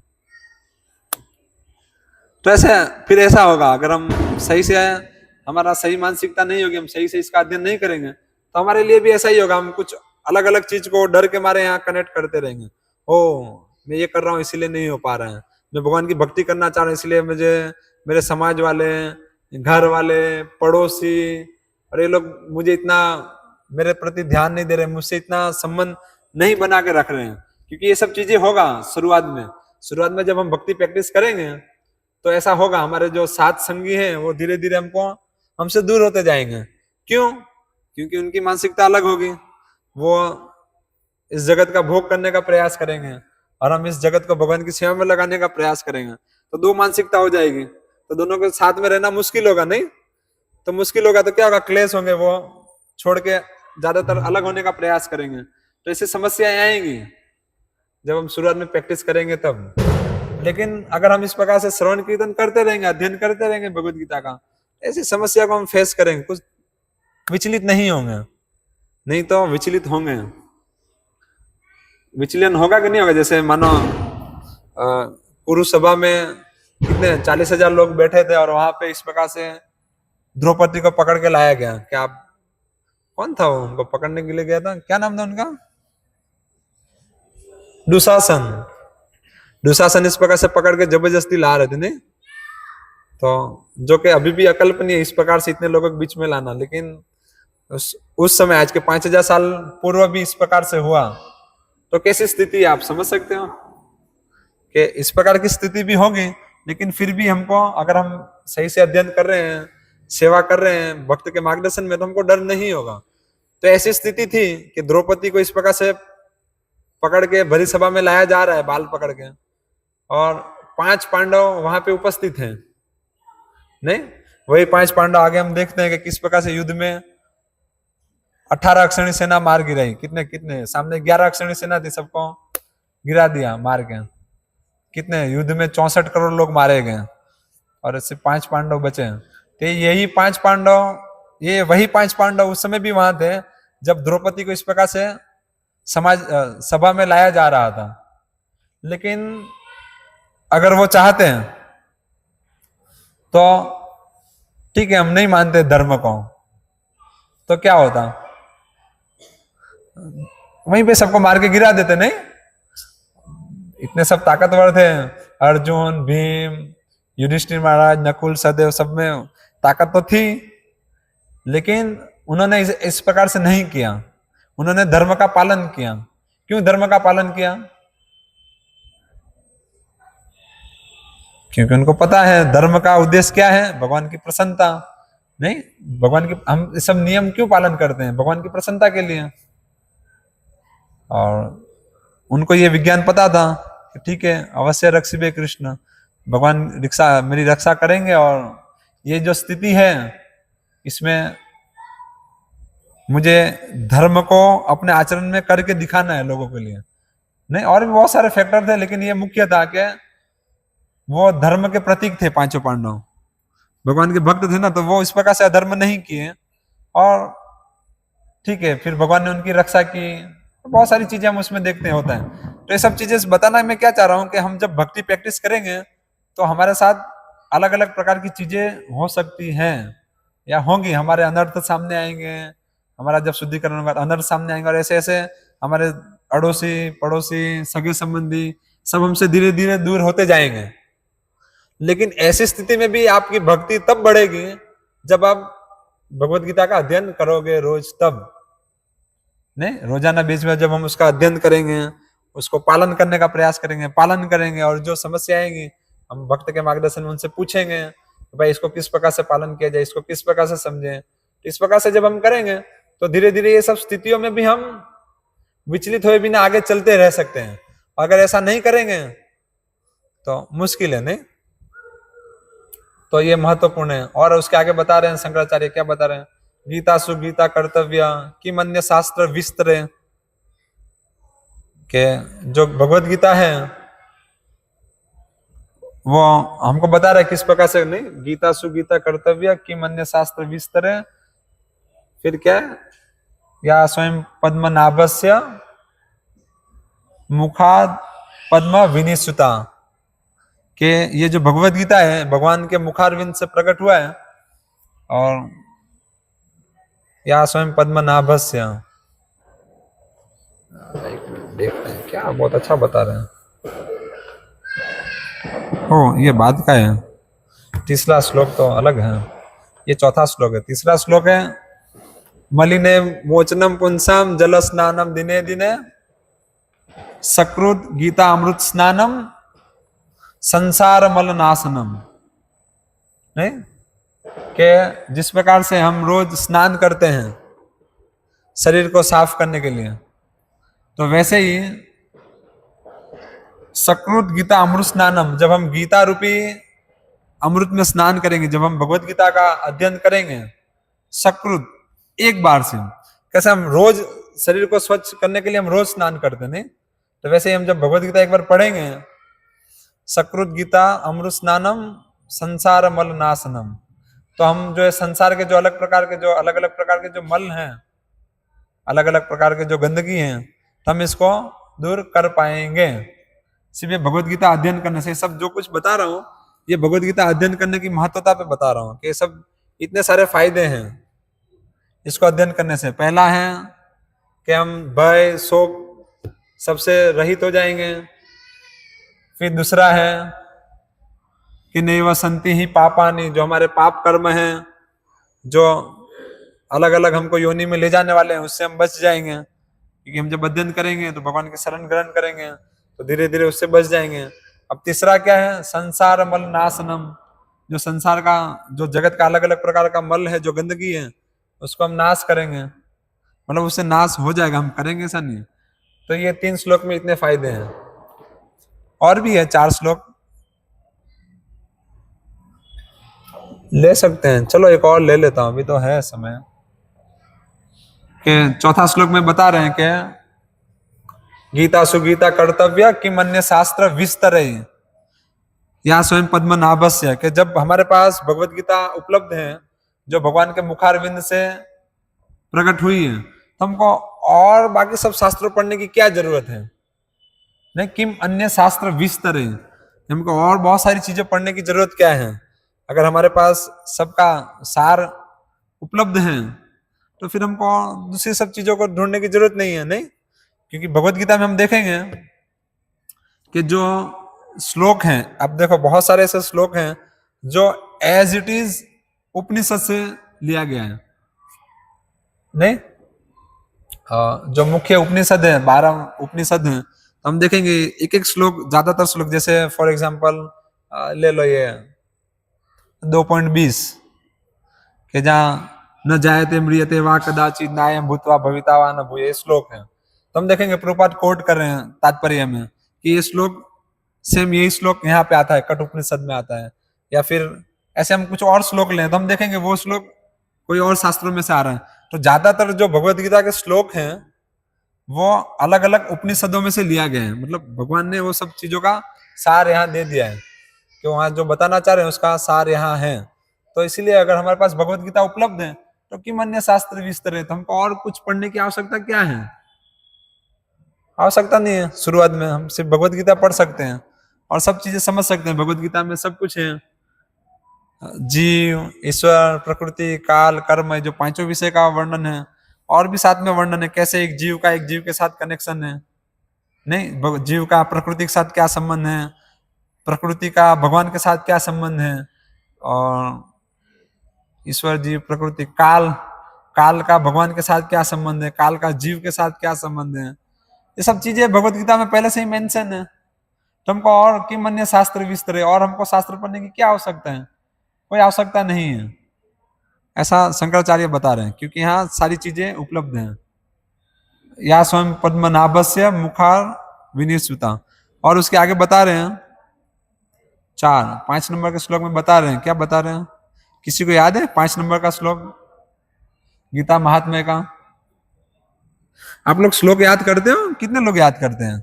तो ऐसे फिर ऐसा होगा, अगर हम सही से, हमारा सही मानसिकता नहीं होगी, हम सही से इसका अध्ययन नहीं करेंगे, तो हमारे लिए भी ऐसा ही होगा। हम कुछ अलग अलग चीज को डर के मारे यहाँ कनेक्ट करते रहेंगे। ओ मैं ये कर रहा हूँ इसीलिए नहीं हो पा रहा है, मैं भगवान की भक्ति करना चाह रहा हूँ इसलिए मुझे मेरे समाज वाले, घर वाले, पड़ोसी और ये लोग मुझे इतना मेरे प्रति ध्यान नहीं दे रहे, मुझसे इतना संबंध नहीं बना के रख रहे हैं। क्योंकि ये सब चीजें होगा शुरुआत में जब हम भक्ति प्रैक्टिस करेंगे तो ऐसा होगा। हमारे जो साथ संगी हैं वो धीरे धीरे हमसे दूर होते जाएंगे। क्यों? क्योंकि उनकी मानसिकता अलग होगी। वो इस जगत का भोग करने का प्रयास करेंगे और हम इस जगत को भगवान की सेवा में लगाने का प्रयास करेंगे, तो दो मानसिकता हो जाएगी, तो दोनों के साथ में रहना मुश्किल होगा। नहीं तो मुश्किल होगा तो क्या होगा, क्लेश होंगे, वो छोड़ के ज्यादातर अलग होने का प्रयास करेंगे। तो ऐसी समस्याएं आएंगी जब हम शुरुआत में प्रैक्टिस करेंगे तब। लेकिन अगर हम इस प्रकार से श्रवण कीर्तन करते रहेंगे, अध्ययन करते रहेंगे भगवत गीता का, ऐसी समस्या को हम फेस करेंगे, कुछ विचलित नहीं होंगे। नहीं तो विचलित होंगे, विचलन होगा कि नहीं होगा। जैसे मानो कुरु सभा में कितने 40,000 लोग बैठे थे और वहां पे इस प्रकार से द्रौपदी को पकड़ के लाया गया। क्या आप, कौन था वो उनको पकड़ने के लिए गया था, क्या नाम था उनका? दुशासन। दुशासन इस प्रकार से पकड़ के जबरदस्ती ला रहे थे, नहीं तो, जो कि अभी भी अकल्पनीय इस प्रकार से इतने लोगों के बीच में लाना। लेकिन उस समय, आज के 5,000 साल पूर्व भी इस प्रकार से हुआ, तो कैसी स्थिति आप समझ सकते हो कि इस प्रकार की स्थिति भी होगी। लेकिन फिर भी हमको, अगर हम सही से अध्ययन कर रहे हैं, सेवा कर रहे हैं भक्त के मार्गदर्शन में, तो हमको डर नहीं होगा। तो ऐसी स्थिति थी कि द्रौपदी को इस प्रकार से पकड़ के भरी सभा में लाया जा रहा है, बाल पकड़ के, और 5 पांडव वहां पे उपस्थित हैं। नहीं, वही 5 पांडव आगे हम देखते हैं कि किस प्रकार से युद्ध में 18 अक्षौणी सेना मार गिराई। कितने कितने सामने 11 अक्षौणी सेना थी, सबको गिरा दिया मार के। कितने युद्ध में 64 करोड़ लोग मारे गए और इससे 5 पांडव बचे। तो यही 5 पांडव, ये वही 5 पांडव उस समय भी वहां थे जब द्रौपदी को इस प्रकार से सभा में लाया जा रहा था। लेकिन अगर वो चाहते हैं तो ठीक है, हम नहीं मानते धर्म को, तो क्या होता, वहीं पे सबको मार के गिरा देते। नहीं, इतने सब ताकतवर थे, अर्जुन, भीम, युधिष्ठिर महाराज, नकुल, सहदेव, सब में ताकत तो थी, लेकिन उन्होंने इस प्रकार से नहीं किया। उन्होंने धर्म का पालन किया। क्यों धर्म का पालन किया? क्योंकि उनको पता है धर्म का उद्देश्य क्या है, भगवान की प्रसन्नता। नहीं, भगवान की, हम सब नियम क्यों पालन करते हैं? भगवान की प्रसन्नता के लिए। और उनको ये विज्ञान पता था कि ठीक है, अवश्य रक्षिबे कृष्ण, भगवान मेरी रक्षा करेंगे, और ये जो स्थिति है इसमें मुझे धर्म को अपने आचरण में करके दिखाना है लोगों के लिए। नहीं, और भी बहुत सारे फैक्टर थे, लेकिन ये मुख्य था कि वो धर्म के प्रतीक थे। 5 पांडव भगवान के भक्त थे ना, तो वो इस प्रकार से अधर्म नहीं किए, और ठीक है, फिर भगवान ने उनकी रक्षा की। बहुत सारी चीजें हम उसमें देखते हैं होता है। तो ये सब चीजें बताना मैं क्या चाह रहा हूँ कि हम जब भक्ति प्रैक्टिस करेंगे तो हमारे साथ अलग अलग प्रकार की चीजें हो सकती हैं या होंगी। हमारे अनर्थ सामने आएंगे, हमारा जब शुद्धिकरण होगा अनर्थ सामने आएंगे, और ऐसे ऐसे हमारे अड़ोसी, पड़ोसी, सगे संबंधी सब हमसे धीरे धीरे दूर होते जाएंगे। लेकिन ऐसी स्थिति में भी आपकी भक्ति तब बढ़ेगी जब आप भगवत गीता का अध्ययन करोगे रोज। तब नहीं, रोजाना बीच में जब हम उसका अध्ययन करेंगे, उसको पालन करने का प्रयास करेंगे, पालन करेंगे, और जो समस्या आएगी हम भक्त के मार्गदर्शन में उनसे पूछेंगे कि भाई इसको किस प्रकार से पालन किया जाए, इसको किस प्रकार से समझें। इस प्रकार से जब हम करेंगे तो धीरे धीरे ये सब स्थितियों में भी हम विचलित हुए बिना आगे चलते रह सकते हैं। अगर ऐसा नहीं करेंगे तो मुश्किल है। नहीं, तो ये महत्वपूर्ण है। और उसके आगे बता रहे हैं शंकराचार्य, क्या बता रहे हैं? गीता सुगीता कर्तव्य किम अन्य शास्त्र विस्तरे, के जो भगवत गीता है वो हमको बता रहे किस प्रकार से। नहीं, गीता सुगीता कर्तव्य किम अन्य शास्त्र विस्तरे, फिर क्या, या स्वयं पद्मनाभस्य मुखाद पद्म विनिसुता, के ये जो भगवत गीता है भगवान के मुखारविंद से प्रकट हुआ है, और या स्वयं पद्मनाभस्य, देखते हैं क्या बहुत अच्छा बता रहे हैं। ओ, ये बाद का है। तीसरा श्लोक तो अलग है, ये चौथा श्लोक है। तीसरा श्लोक है, मलिने मोचनम पुंसाम जल स्नानम दिने दिने सकृत गीता अमृत स्नानम संसार मल नाशनम। नहीं, कि जिस प्रकार से हम रोज स्नान करते हैं शरीर को साफ करने के लिए, तो वैसे ही सकृत गीता अमृत स्नानम, जब हम गीता रूपी अमृत में स्नान करेंगे, जब हम भगवत गीता का अध्ययन करेंगे सकृत एक बार से, कैसे हम रोज शरीर को स्वच्छ करने के लिए हम रोज स्नान करते नहीं, तो वैसे ही हम जब भगवत गीता एक बार पढ़ेंगे, सकृत गीता अमृत स्नानम संसार मल नाशनम, तो हम जो है संसार के जो अलग अलग प्रकार के जो मल हैं, अलग अलग प्रकार के जो गंदगी हैं, तो हम इसको दूर कर पाएंगे सिर्फ ये भगवत गीता अध्ययन करने से। सब जो कुछ बता रहा हूँ ये भगवत गीता अध्ययन करने की महत्वता पे बता रहा हूँ कि ये सब इतने सारे फायदे हैं इसको अध्ययन करने से। पहला है कि हम भय शोक सबसे रहित हो जाएंगे। फिर दूसरा है कि नहीं वसंती ही पापानि, जो हमारे पाप कर्म हैं जो अलग अलग हमको योनि में ले जाने वाले हैं उससे हम बच जाएंगे, क्योंकि हम जब अध्ययन करेंगे तो भगवान के शरण ग्रहण करेंगे तो धीरे धीरे उससे बच जाएंगे। अब तीसरा क्या है, संसार मल नाशनम, जो संसार का जो जगत का अलग अलग प्रकार का मल है जो गंदगी है उसको हम नाश करेंगे, मतलब उससे नाश हो जाएगा, हम करेंगे ऐसा नहीं। तो ये 3 श्लोक में इतने फायदे हैं, और भी है 4 श्लोक ले सकते हैं। चलो एक और ले लेता हूं, अभी तो है समय। के चौथा श्लोक में बता रहे हैं कि गीता सुगीता कर्तव्य किम अन्य शास्त्र विस्तरे, यहाँ स्वयं पद्मनाभस्य, कि जब हमारे पास भगवत गीता उपलब्ध है जो भगवान के मुखारविंद से प्रकट हुई है, तो हमको और बाकी सब शास्त्रों पढ़ने की क्या जरूरत है। नहीं, किम अन्य शास्त्र विस्तरे, हमको और बहुत सारी चीजें पढ़ने की जरूरत क्या है। अगर हमारे पास सबका सार उपलब्ध है तो फिर हमको दूसरी सब चीजों को ढूंढने की जरूरत नहीं है। नहीं, क्योंकि भगवत गीता में हम देखेंगे कि जो श्लोक हैं, अब देखो बहुत सारे ऐसे श्लोक हैं जो एज इट इज उपनिषद से लिया गया है। नहीं, जो मुख्य उपनिषद है 12 उपनिषद हैं, तो हम देखेंगे एक एक श्लोक, ज्यादातर श्लोक, जैसे फॉर एग्जांपल ले लो ये 2.20 कि जहाँ न जायते म्रियते वा कदाचित नायम भूतवा भविता वा न भूये, श्लोक है। तो हम देखेंगे प्रभुपाद कोट कर रहे हैं तात्पर्य में कि ये श्लोक सेम यही श्लोक यहाँ पे आता है, कठ उपनिषद में आता है। या फिर ऐसे हम कुछ और श्लोक लें तो हम देखेंगे वो श्लोक कोई और शास्त्रों में से आ रहा है। तो ज्यादातर जो भगवत गीता के श्लोक हैं वो अलग अलग उपनिषदों में से लिया गया है, मतलब भगवान ने वो सब चीजों का सार यहाँ दे दिया है कि वहां जो बताना चाह रहे हैं उसका सार यहाँ है। तो इसीलिए अगर हमारे पास भगवत गीता उपलब्ध है तो किम अन्य शास्त्र विस्तरे, तो हमको और कुछ पढ़ने की आवश्यकता क्या है, आवश्यकता नहीं है। शुरुआत में हम सिर्फ भगवत गीता पढ़ सकते हैं और सब चीजें समझ सकते हैं। भगवत गीता में सब कुछ है, जीव, ईश्वर, प्रकृति, काल, कर्म, जो 5 विषय का वर्णन है, और भी साथ में वर्णन है कैसे एक जीव के साथ कनेक्शन है। नहीं, जीव का प्रकृति के साथ क्या संबंध है, प्रकृति का भगवान के साथ क्या संबंध है, और ईश्वर, जीव, प्रकृति, काल का भगवान के साथ क्या संबंध है, काल का जीव के साथ क्या संबंध है, ये सब चीजें भगवत गीता में पहले से ही मेंशन है। तो हमको और किम अन्य शास्त्र विस्तरे, और हमको शास्त्र पढ़ने की क्या आवश्यकता है, कोई आवश्यकता नहीं है, ऐसा शंकराचार्य बता रहे हैं, क्योंकि यहाँ सारी चीजें उपलब्ध हैं। या स्वयं पद्मनाभस्य मुखार विनिश्रुता, और उसके आगे बता रहे हैं 5 नंबर के श्लोक में बता रहे हैं, क्या बता रहे हैं, किसी को याद है 5 नंबर का श्लोक गीता महात्म्य का? आप लोग श्लोक याद करते हो? कितने लोग याद करते हैं?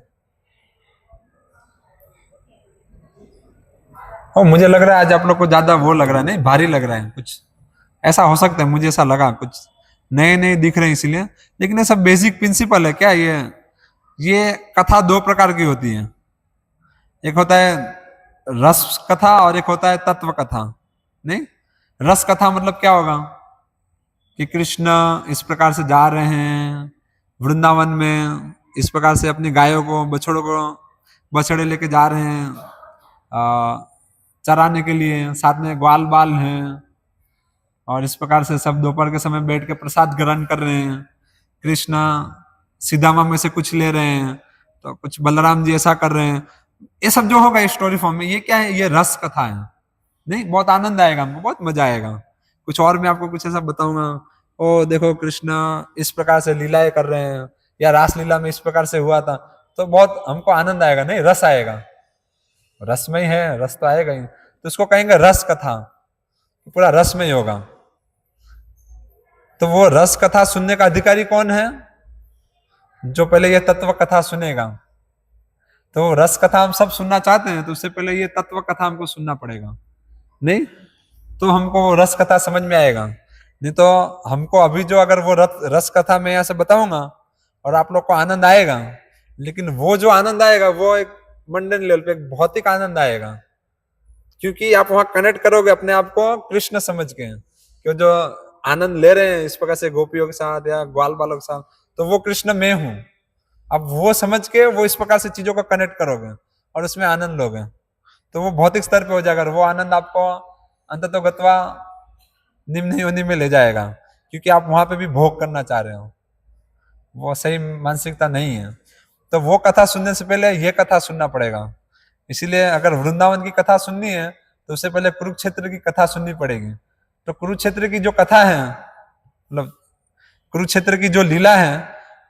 ओ, मुझे लग रहा है आज आप लोग को ज्यादा वो लग रहा है, नहीं भारी लग रहा है, कुछ ऐसा हो सकता है, मुझे ऐसा लगा कुछ नए दिख रहे हैं इसलिए। लेकिन ये सब बेसिक प्रिंसिपल है क्या। ये कथा 2 प्रकार की होती है, एक होता है रस कथा और एक होता है तत्व कथा। नहीं, रस कथा मतलब क्या होगा कि कृष्ण इस प्रकार से जा रहे हैं वृंदावन में, इस प्रकार से अपनी गायों को बछड़े लेके जा रहे हैं चराने के लिए, साथ में ग्वाल बाल हैं, और इस प्रकार से सब दोपहर के समय बैठ के प्रसाद ग्रहण कर रहे हैं। कृष्ण सीधामा में से कुछ ले रहे हैं तो कुछ बलराम जी ऐसा कर रहे हैं। ये सब जो होगा स्टोरी फॉर्म में, ये क्या है, ये रस कथा है। नहीं, बहुत आनंद आएगा हमको, बहुत मजा आएगा। कुछ और मैं आपको कुछ ऐसा बताऊंगा, ओ देखो कृष्ण इस प्रकार से लीलाएं कर रहे हैं, या रासलीला में इस प्रकार से हुआ था, तो बहुत हमको आनंद आएगा, नहीं रस आएगा, रस में ही है, रस तो आएगा ही, तो उसको कहेंगे रस कथा, पूरा रस में ही होगा। तो वो रस कथा सुनने का अधिकारी कौन है, जो पहले ये तत्व कथा सुनेगा। तो रस कथा हम सब सुनना चाहते हैं तो उससे पहले ये तत्व कथा हमको सुनना पड़ेगा। नहीं, तो हमको वो रस कथा समझ में आएगा। नहीं तो हमको अभी जो अगर वो रस कथा मैं यहाँ से बताऊंगा और आप लोग को आनंद आएगा, लेकिन वो जो आनंद आएगा वो एक मंडन लेवल पे एक भौतिक आनंद आएगा, क्योंकि आप वहां कनेक्ट करोगे अपने आप को कृष्ण समझ के, कि जो आनंद ले रहे हैं इस प्रकार से गोपियों के साथ या ग्वाल बालों के साथ, तो वो कृष्ण मैं हूं। अब वो समझ के वो इस प्रकार से चीजों को कनेक्ट करोगे और उसमें आनंद लोगे, तो वो भौतिक स्तर पे हो जाएगा। वो आनंद आपको अंततोगत्वा निम्न योनि में ले जाएगा, क्योंकि आप वहां पे भी भोग करना चाह रहे हो। वो सही मानसिकता नहीं है। तो वो कथा सुनने से पहले ये कथा सुनना पड़ेगा। इसीलिए अगर वृंदावन की कथा सुननी है तो उससे पहले कुरुक्षेत्र की कथा सुननी पड़ेगी। तो कुरुक्षेत्र की जो कथा है, मतलब कुरुक्षेत्र की जो लीला है,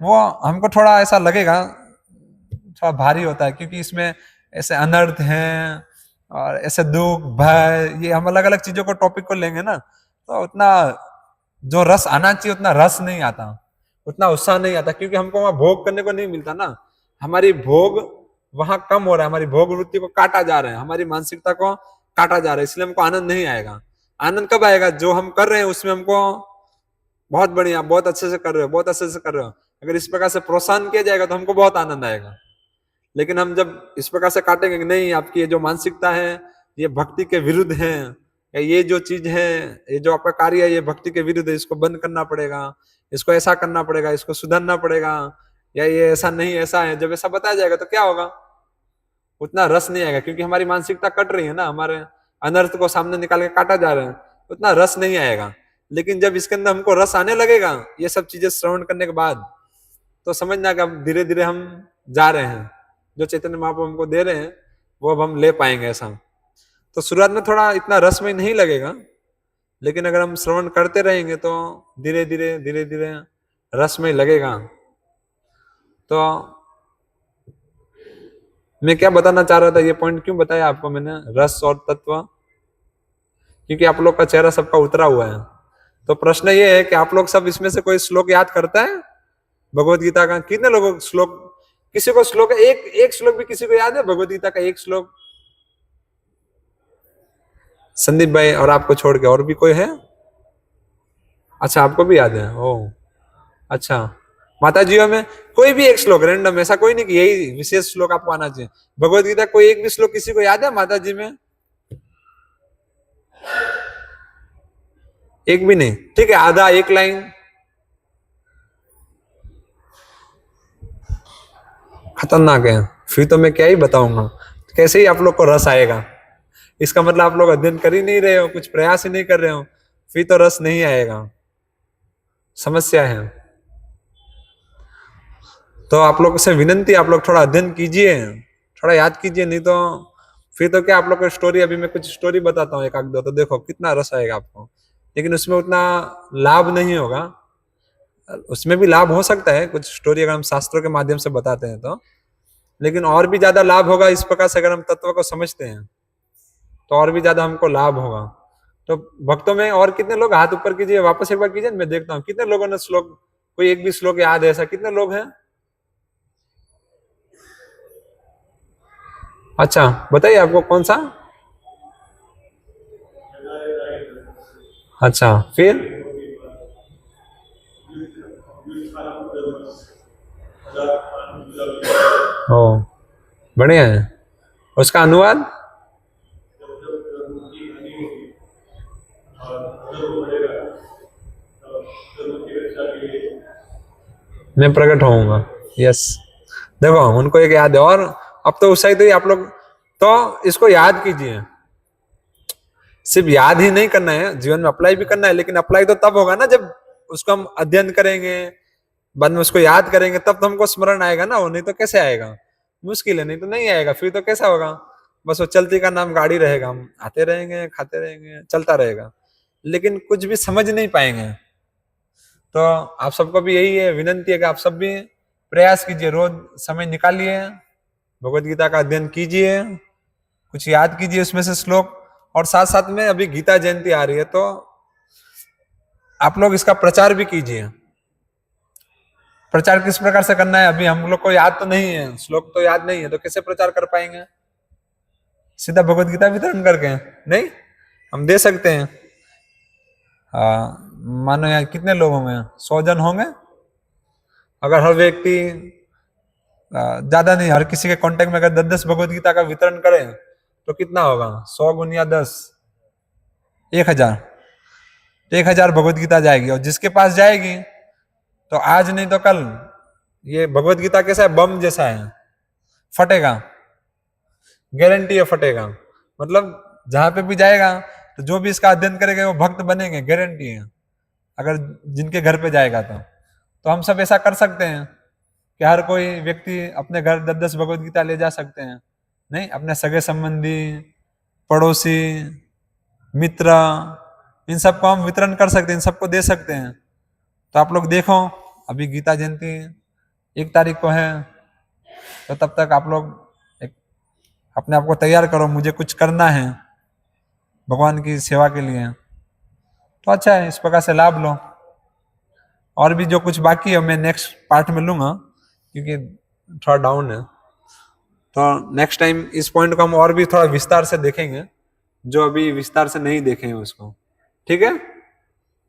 वो हमको थोड़ा ऐसा लगेगा, थोड़ा भारी होता है, क्योंकि इसमें ऐसे अनर्थ हैं और ऐसे दुख भय, ये हम अलग अलग चीजों को टॉपिक को लेंगे ना, तो उतना जो रस आना चाहिए उतना रस नहीं आता, उतना उत्साह नहीं आता, क्योंकि हमको वहां भोग करने को नहीं मिलता ना। हमारी भोग वहां कम हो रहा है, हमारी भोग वृत्ति को काटा जा रहा है, हमारी मानसिकता को काटा जा रहा है, इसलिए हमको आनंद नहीं आएगा। आनंद कब आएगा? जो हम कर रहे हैं उसमें हमको बहुत बढ़िया, बहुत अच्छे से कर रहे हो, बहुत अच्छे से कर रहे हो, अगर इस प्रकार से प्रोत्साहन किया जाएगा तो हमको बहुत आनंद आएगा। लेकिन हम जब इस प्रकार से काटेंगे कि नहीं, आपकी ये जो मानसिकता है ये भक्ति के विरुद्ध है, या ये जो चीज है, ये जो आपका कार्य है ये भक्ति के विरुद्ध है, इसको बंद करना पड़ेगा, इसको ऐसा करना पड़ेगा, इसको सुधारना पड़ेगा, या ये ऐसा नहीं ऐसा है, जब ऐसा बताया जाएगा तो क्या होगा? उतना रस नहीं आएगा, क्योंकि हमारी मानसिकता कट रही है ना, हमारे अनर्थ को सामने निकाल के काटा जा रहा है, उतना रस नहीं आएगा। लेकिन जब इसके अंदर हमको रस आने लगेगा, ये सब चीजें श्रवण करने के बाद, तो समझना कि अब धीरे धीरे हम जा रहे हैं, जो चैतन्य महाप्रभु हमको दे रहे हैं वो अब हम ले पाएंगे। ऐसा तो शुरुआत में थोड़ा इतना रसमय नहीं लगेगा, लेकिन अगर हम श्रवण करते रहेंगे तो धीरे धीरे रसमय लगेगा। तो मैं क्या बताना चाह रहा था, ये पॉइंट क्यों बताया आपको मैंने, रस और तत्व, क्योंकि आप लोग का चेहरा सबका उतरा हुआ है। तो प्रश्न ये है कि आप लोग सब इसमें से कोई श्लोक याद करता है भगवत गीता का? कितने लोगों को श्लोक, किसी को श्लोक एक श्लोक भी किसी को याद है भगवत गीता का? एक श्लोक संदीप भाई और आपको छोड़ के और भी कोई है? अच्छा, आपको भी याद है? ओ अच्छा, माता जी में कोई भी एक श्लोक रैंडम, ऐसा कोई नहीं कि यही विशेष श्लोक आपको आना चाहिए भगवत गीता, कोई एक भी श्लोक किसी को याद है माता जी में? एक भी नहीं? ठीक है, आधा, एक लाइन, खतरनाक है। फिर तो मैं क्या ही बताऊंगा, कैसे ही आप लोग को रस आएगा? इसका मतलब आप लोग अध्ययन कर ही नहीं रहे हो, कुछ प्रयास ही नहीं कर रहे हो, फिर तो रस नहीं आएगा, समस्या है। तो आप लोग से विनंती, आप लोग थोड़ा अध्ययन कीजिए, थोड़ा याद कीजिए, नहीं तो फिर तो क्या, आप लोग को स्टोरी, अभी मैं कुछ स्टोरी बताता हूँ एक आध दो, तो देखो कितना रस आएगा आपको, लेकिन उसमें उतना लाभ नहीं होगा। उसमें भी लाभ हो सकता है कुछ स्टोरी अगर हम शास्त्रों के माध्यम से बताते हैं तो, लेकिन और भी ज्यादा लाभ होगा इस प्रकार से अगर हम तत्व को समझते हैं, तो और भी ज्यादा हमको लाभ होगा। तो भक्तों में और कितने लोग, हाथ ऊपर कीजिए, वापस एक बार कीजिए, मैं देखता हूँ कितने लोगों ने श्लोक, कोई एक भी श्लोक याद है? ऐसा कितने लोग हैं? अच्छा बताइए, आपको कौन सा? अच्छा, फिर ओ बढ़िया है। उसका अनुवाद? मैं प्रकट होऊंगा, यस। देखो उनको एक याद है, और अब तो उस ही आप लोग तो इसको याद कीजिए। सिर्फ याद ही नहीं करना है, जीवन में अप्लाई भी करना है, लेकिन अप्लाई तो तब होगा ना जब उसको हम अध्ययन करेंगे, बाद में उसको याद करेंगे, तब तो हमको स्मरण आएगा ना, वो नहीं तो कैसे आएगा? मुश्किल है, नहीं तो नहीं आएगा। फिर तो कैसा होगा? बस वो चलती का नाम गाड़ी रहेगा, हम आते रहेंगे, खाते रहेंगे, चलता रहेगा, लेकिन कुछ भी समझ नहीं पाएंगे। तो आप सबको भी यही है, विनंती है कि आप सब भी प्रयास कीजिए, रोज समय निकालिए, भगवत गीता का अध्ययन कीजिए, कुछ याद कीजिए उसमें से श्लोक, और साथ साथ में अभी गीता जयंती आ रही है तो आप लोग इसका प्रचार भी कीजिए। प्रचार किस प्रकार से करना है? अभी हम लोग को याद तो नहीं है, श्लोक तो याद नहीं है, तो कैसे प्रचार कर पाएंगे? सीधा भगवत गीता वितरण करके नहीं? हम दे सकते हैं, मानो यहाँ कितने लोग होंगे, 100 जन होंगे। अगर हर व्यक्ति ज्यादा नहीं, हर किसी के कांटेक्ट में अगर 10-10 भगवत गीता का वितरण करें तो कितना होगा, 100 गुणिया 10, 1000। 1000 भगवत गीता जाएगी, और जिसके पास जाएगी तो आज नहीं तो कल ये भगवत गीता कैसा है, बम जैसा है, फटेगा, गारंटी है फटेगा। मतलब जहां पे भी जाएगा तो जो भी इसका अध्ययन करेगा वो भक्त बनेंगे, गारंटी है, अगर जिनके घर पे जाएगा तो हम सब ऐसा कर सकते हैं कि हर कोई व्यक्ति अपने घर 10-10 भगवत गीता ले जा सकते हैं? नहीं, अपने सगे संबंधी, पड़ोसी, मित्र, इन सबको हम वितरण कर सकते हैं, इन सबको दे सकते हैं। तो आप लोग देखो, अभी गीता जयंती 1 तारीख को है, तो तब तक आप लोग अपने आप को तैयार करो, मुझे कुछ करना है भगवान की सेवा के लिए। तो अच्छा है, इस प्रकार से लाभ लो। और भी जो कुछ बाकी है मैं नेक्स्ट पार्ट में लूंगा, क्योंकि थोड़ा डाउन है, तो नेक्स्ट टाइम इस पॉइंट को हम और भी थोड़ा विस्तार से देखेंगे, जो अभी विस्तार से नहीं देखे हैं उसको। ठीक है?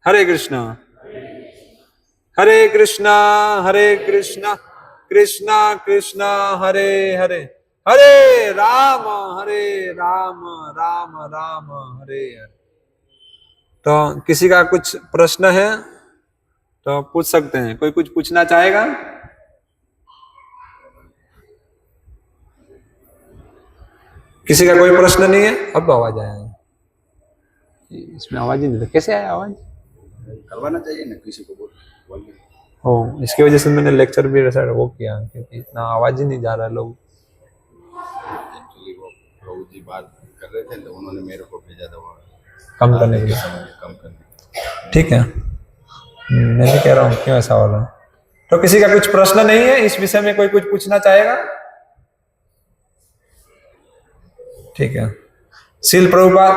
हरे कृष्णा हरे कृष्णा हरे कृष्णा कृष्णा कृष्णा हरे हरे, हरे राम राम राम हरे हरे। तो किसी का कुछ प्रश्न है तो पूछ सकते हैं। कोई कुछ पूछना चाहेगा? किसी का कोई प्रश्न नहीं है? अब आवाज आया है, इसमें आवाज ही नहीं था, कैसे आया आवाज? करवाना चाहिए ना किसी को, बोल ओ, इसकी वजह से मैंने लेक्चर भी वो किया, क्योंकि इतना आवाज ही नहीं जा रहा है लोग। एक्चुअली वो प्रभु जी बात कर रहे थे तो उन्होंने मेरे को भेजा था वो कम करने के लिए। कम करने। ठीक है, मैं भी कह रहा हूँ क्यों ऐसा हो रहा है। तो किसी का कुछ प्रश्न नहीं है इस विषय में? कोई कुछ पूछना चाहेगा? ठीक है। सील प्रभुपाद,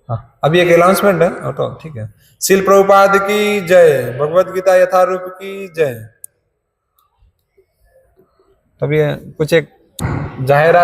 हाँ अभी एक अनाउंसमेंट है तो ठीक है। सील प्रभुपाद की जय, भगवत गीता यथारूप की जय। तभी कुछ एक जाहिरात